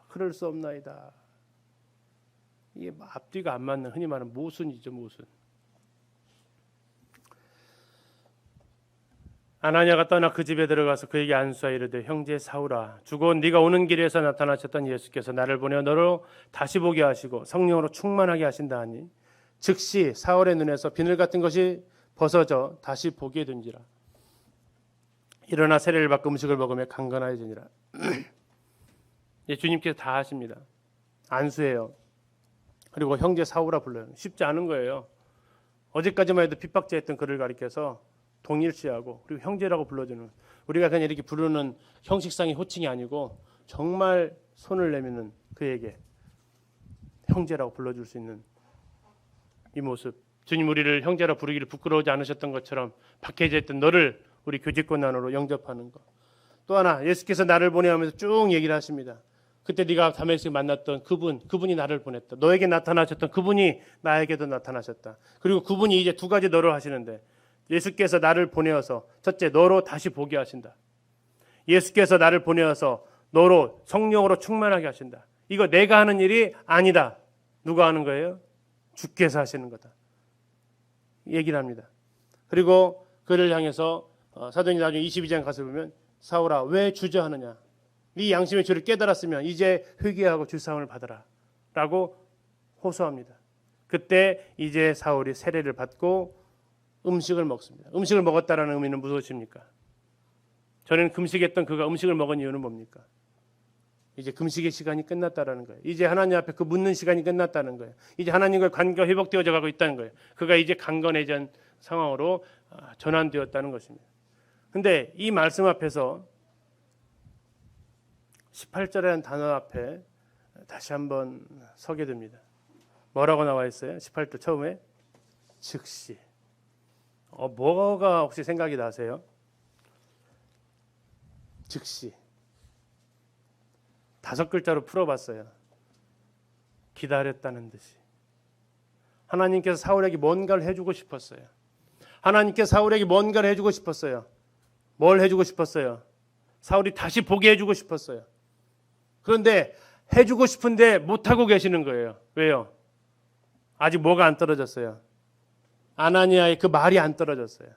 그럴 수 없나이다. 이게 앞뒤가 안 맞는 흔히 말하는 모순이죠. 모순. 아나니아가 떠나 그 집에 들어가서 그에게 안수하여 이르되 형제 사울아 주곧 네가 오는 길에서 나타나셨던 예수께서 나를 보내 너로 다시 보게 하시고 성령으로 충만하게 하신다 하니 즉시 사울의 눈에서 비늘 같은 것이 벗어져 다시 보게 된지라. 일어나 세례를 받고 음식을 먹으며 강건하여지니라. 주님께서 다 하십니다. 안수해요. 그리고 형제 사울아 불러요. 쉽지 않은 거예요. 어제까지만 해도 핍박자였던 그를 가리켜서 동일시하고 그리고 형제라고 불러주는, 우리가 그냥 이렇게 부르는 형식상의 호칭이 아니고 정말 손을 내미는 그에게 형제라고 불러줄 수 있는 이 모습. 주님 우리를 형제라 부르기를 부끄러워하지 않으셨던 것처럼 박해져 있던 너를 우리 교직권 안으로 영접하는 것. 또 하나 예수께서 나를 보내하면서 쭉 얘기를 하십니다. 그때 네가 다메섹에 만났던 그분이 나를 보냈다. 너에게 나타나셨던 그분이 나에게도 나타나셨다. 그리고 그분이 이제 두 가지 너를 하시는데 예수께서 나를 보내어서 첫째 너로 다시 보게 하신다. 예수께서 나를 보내어서 너로 성령으로 충만하게 하신다. 이거 내가 하는 일이 아니다. 누가 하는 거예요? 주께서 하시는 거다. 얘기를 합니다. 그리고 그를 향해서 사도행전 나중에 22장 가서 보면 사울아 왜 주저하느냐. 네 양심의 죄를 깨달았으면 이제 회개하고 주사함을 받아라 라고 호소합니다. 그때 이제 사울이 세례를 받고 음식을 먹습니다. 음식을 먹었다라는 의미는 무엇입니까? 전에는 금식했던 그가 음식을 먹은 이유는 뭡니까? 이제 금식의 시간이 끝났다라는 거예요. 이제 하나님 앞에 그 묻는 시간이 끝났다는 거예요. 이제 하나님과의 관계가 회복되어져 가고 있다는 거예요. 그가 이제 강건해진 상황으로 전환되었다는 것입니다. 그런데 이 말씀 앞에서 18절이라는 단어 앞에 다시 한번 서게 됩니다. 뭐라고 나와 있어요? 18절 처음에 즉시. 뭐가 혹시 생각이 나세요? 즉시. 5글자로 풀어봤어요. 기다렸다는 듯이. 하나님께서 사울에게 뭔가를 해주고 싶었어요. 하나님께서 사울에게 뭔가를 해주고 싶었어요. 뭘 해주고 싶었어요? 사울이 다시 보게 해주고 싶었어요. 그런데 해주고 싶은데 못하고 계시는 거예요. 왜요? 아직 뭐가 안 떨어졌어요? 아나니아의 그 말이 안 떨어졌어요.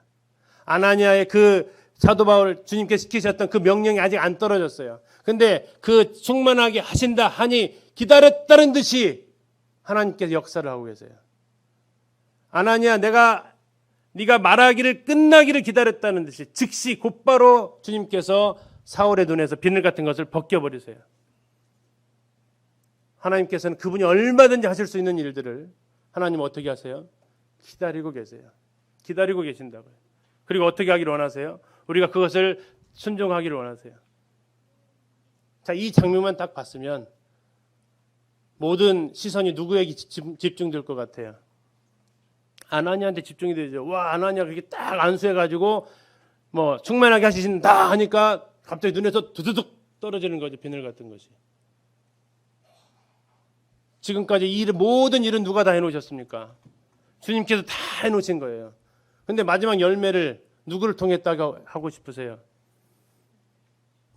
아나니아의 그 사도 바울 주님께서 시키셨던 그 명령이 아직 안 떨어졌어요. 근데 그 충만하게 하신다 하니 기다렸다는 듯이 하나님께서 역사를 하고 계세요. 아나니아, 네가 말하기를 끝나기를 기다렸다는 듯이 즉시 곧바로 주님께서 사울의 눈에서 비늘 같은 것을 벗겨버리세요. 하나님께서는 그분이 얼마든지 하실 수 있는 일들을 하나님 어떻게 하세요? 기다리고 계세요. 기다리고 계신다고요. 그리고 어떻게 하기를 원하세요? 우리가 그것을 순종하기를 원하세요. 자, 이 장면만 딱 봤으면 모든 시선이 누구에게 집중될 것 같아요? 아나니아한테 집중이 되죠. 와, 아나니아가 그렇게 딱 안수해가지고 뭐 충만하게 하시신다 하니까 갑자기 눈에서 두두둑 떨어지는 거죠. 비늘 같은 것이. 지금까지 모든 일은 누가 다 해놓으셨습니까? 주님께서 다 해놓으신 거예요. 근데 마지막 열매를 누구를 통해 따게 하고 싶으세요?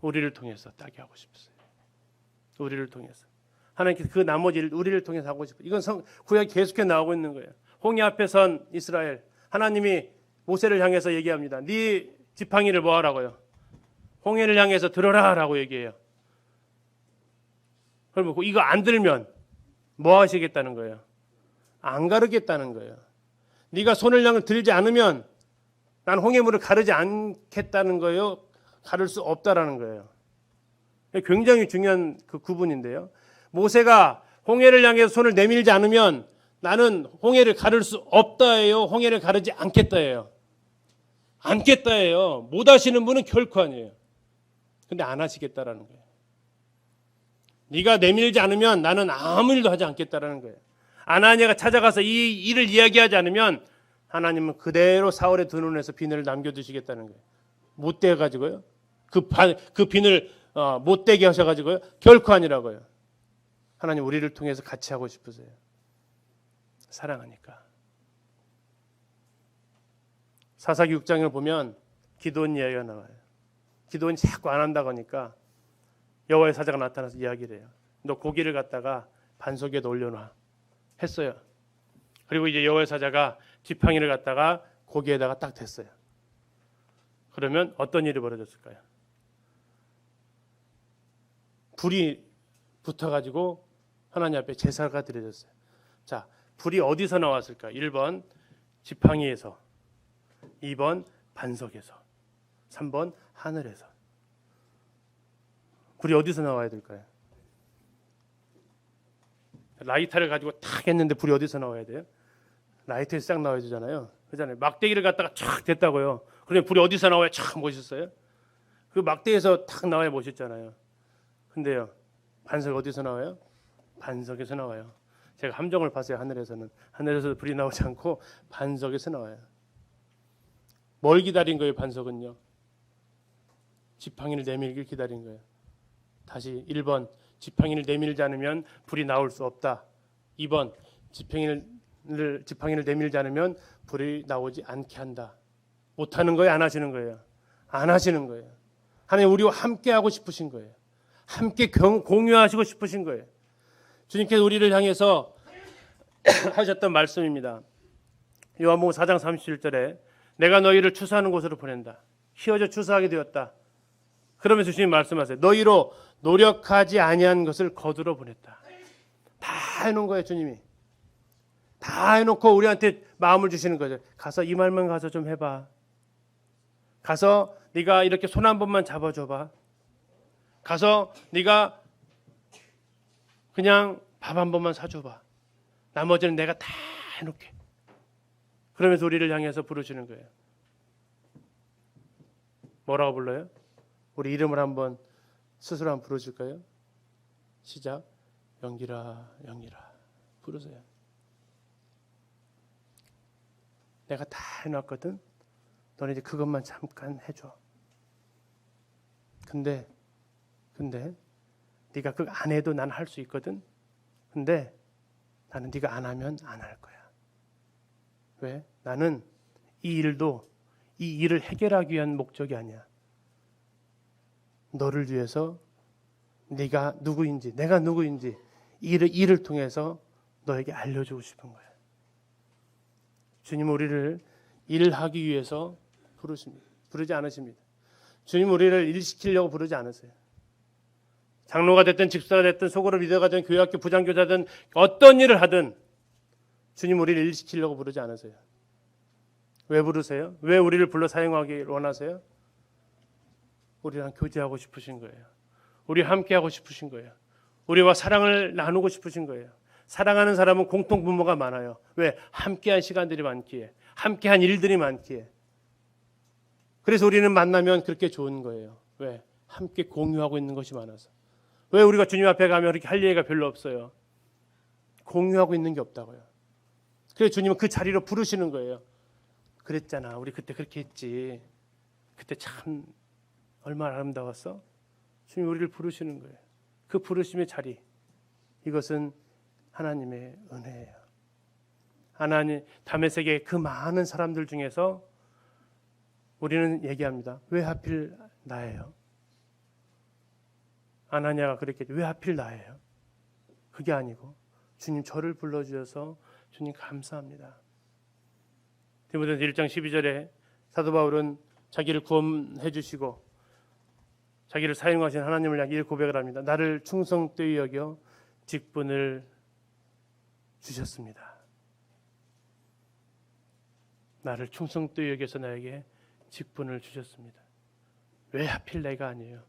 우리를 통해서 따게 하고 싶으세요. 우리를 통해서. 하나님께서 그 나머지 일을 우리를 통해서 하고 싶어요. 이건 구약이 계속해 나오고 있는 거예요. 홍해 앞에 선 이스라엘, 하나님이 모세를 향해서 얘기합니다. 네 지팡이를 뭐 하라고요? 홍해를 향해서 들어라 라고 얘기해요. 그러면 이거 안 들면 뭐 하시겠다는 거예요? 안 가르겠다는 거예요. 네가 손을 향해 들지 않으면 난 홍해물을 가르지 않겠다는 거예요. 가를 수 없다라는 거예요. 굉장히 중요한 그 구분인데요. 모세가 홍해를 향해서 손을 내밀지 않으면 나는 홍해를 가를 수 없다예요. 홍해를 가르지 않겠다예요. 않겠다예요. 못 하시는 분은 결코 아니에요. 근데 안 하시겠다라는 거예요. 네가 내밀지 않으면 나는 아무 일도 하지 않겠다라는 거예요. 아나니아가 찾아가서 이 일을 이야기하지 않으면 하나님은 그대로 사울의 두 눈에서 비늘을 남겨두시겠다는 거예요. 못 떼가지고요. 그 비늘 못 떼게 하셔가지고요. 결코 아니라고요. 하나님 우리를 통해서 같이 하고 싶으세요. 사랑하니까. 사사기 6장을 보면 기도원 이야기가 나와요. 기도원이 자꾸 안 한다고 하니까 여호와의 사자가 나타나서 이야기를 해요. 너 고기를 갖다가 반석에 올려놔 했어요. 그리고 이제 여호와의 사자가 지팡이를 갖다가 고기에다가 딱 댔어요. 그러면 어떤 일이 벌어졌을까요? 불이 붙어가지고 하나님 앞에 제사가 드려졌어요. 자, 불이 어디서 나왔을까? 1번 지팡이에서, 2번 반석에서, 3번 하늘에서. 불이 어디서 나와야 될까요? 라이터를 가지고 탁 했는데 불이 어디서 나와야 돼요? 라이터에서 싹 나와야 되잖아요. 그잖아요. 막대기를 갖다가 촥 댔다고요. 그러면 불이 어디서 나와야 촥 멋있어요? 그 막대에서 탁 나와야 멋있잖아요. 근데요, 반석 어디서 나와요? 반석에서 나와요. 제가 함정을 봤어요. 하늘에서 불이 나오지 않고 반석에서 나와요. 뭘 기다린 거예요? 반석은요, 지팡이를 내밀길 기다린 거예요. 다시 1번 지팡이를 내밀지 않으면 불이 나올 수 없다. 2번 지팡이를 내밀지 않으면 불이 나오지 않게 한다. 못하는 거예요? 안 하시는 거예요? 안 하시는 거예요. 하나님 우리와 함께 하고 싶으신 거예요. 함께 공유하시고 싶으신 거예요. 주님께서 우리를 향해서 하셨던 말씀입니다. 요한복음 4장 37절에 내가 너희를 추수하는 곳으로 보낸다. 휘어져 추수하게 되었다. 그러면서 주님 말씀하세요. 너희로 노력하지 아니한 것을 거두러 보냈다. 다 해놓은 거예요. 주님이 다 해놓고 우리한테 마음을 주시는 거죠. 가서 이 말만 가서 좀 해봐. 가서 네가 이렇게 손 한 번만 잡아줘봐. 가서 네가 그냥 밥 한 번만 사줘봐. 나머지는 내가 다 해놓게. 그러면서 우리를 향해서 부르시는 거예요. 뭐라고 불러요? 우리 이름을 한번 스스로 한번 부르실까요? 시작. 영기라 영기라 부르세요. 내가 다 해놨거든. 너네 이제 그것만 잠깐 해줘. 근데 네가 그거 안 해도 난 할 수 있거든. 근데 나는 네가 안 하면 안 할 거야. 왜? 나는 이 일을 해결하기 위한 목적이 아니야. 너를 위해서 네가 누구인지, 내가 누구인지 이 일을 통해서 너에게 알려주고 싶은 거야. 주님 우리를 일하기 위해서 부르십니다. 부르지 않으십니다. 주님 우리를 일시키려고 부르지 않으세요. 장로가 됐든 집사가 됐든 속으로 리더가 되든 교회학교 부장교사든 어떤 일을 하든 주님 우리를 일시키려고 부르지 않으세요. 왜 부르세요? 왜 우리를 불러 사용하기 원하세요? 우리랑 교제하고 싶으신 거예요. 우리와 함께하고 싶으신 거예요. 우리와 사랑을 나누고 싶으신 거예요. 사랑하는 사람은 공통 분모가 많아요. 왜? 함께한 시간들이 많기에, 함께한 일들이 많기에. 그래서 우리는 만나면 그렇게 좋은 거예요. 왜? 함께 공유하고 있는 것이 많아서. 왜 우리가 주님 앞에 가면 그렇게 할 얘기가 별로 없어요? 공유하고 있는 게 없다고요. 그래서 주님은 그 자리로 부르시는 거예요. 그랬잖아. 우리 그때 그렇게 했지. 그때 참 얼마나 아름다웠어? 주님 우리를 부르시는 거예요. 그 부르심의 자리. 이것은 하나님의 은혜예요. 하나님 다메섹의 그 많은 사람들 중에서 우리는 얘기합니다. 왜 하필 나예요? 아나니아가 그랬겠죠. 왜 하필 나예요? 그게 아니고 주님 저를 불러주셔서 주님 감사합니다. 디모데전서 1장 12절에 사도 바울은 자기를 구원해 주시고 자기를 사용하신 하나님을 향해 고백을 합니다. 나를 충성되이 여겨 직분을 주셨습니다. 나를 충성되이 여겨서 나에게 직분을 주셨습니다. 왜 하필 내가 아니에요?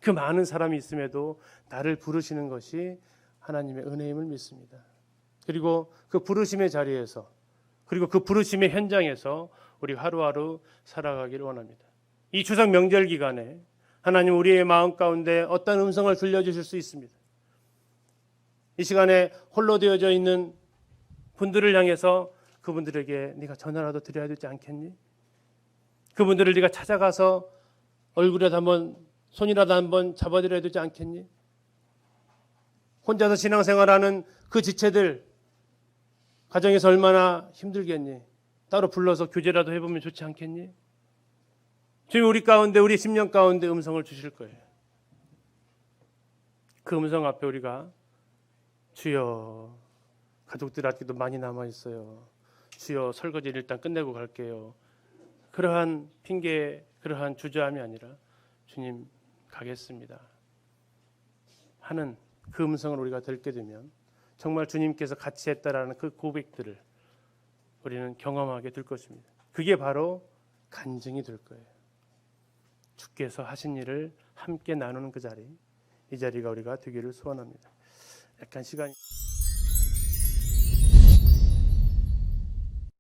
그 많은 사람이 있음에도 나를 부르시는 것이 하나님의 은혜임을 믿습니다. 그리고 그 부르심의 자리에서 그리고 그 부르심의 현장에서 우리 하루하루 살아가기를 원합니다. 이 추석 명절 기간에 하나님 우리의 마음 가운데 어떤 음성을 들려주실 수 있습니다. 이 시간에 홀로 되어져 있는 분들을 향해서 그분들에게 네가 전화라도 드려야 되지 않겠니? 그분들을 네가 찾아가서 얼굴이라도 한번 손이라도 한번 잡아드려야 되지 않겠니? 혼자서 신앙생활하는 그 지체들 가정에서 얼마나 힘들겠니? 따로 불러서 교제라도 해보면 좋지 않겠니? 주님 우리 가운데 우리 심령 가운데 음성을 주실 거예요. 그 음성 앞에 우리가 주여 가족들 아직도 많이 남아있어요. 주여 설거지를 일단 끝내고 갈게요. 그러한 핑계 그러한 주저함이 아니라 주님 가겠습니다 하는 그 음성을 우리가 듣게 되면 정말 주님께서 같이 했다라는 그 고백들을 우리는 경험하게 될 것입니다. 그게 바로 간증이 될 거예요. 주께서 하신 일을 함께 나누는 그 자리, 이 자리가 우리가 되기를 소원합니다. 약간 시간이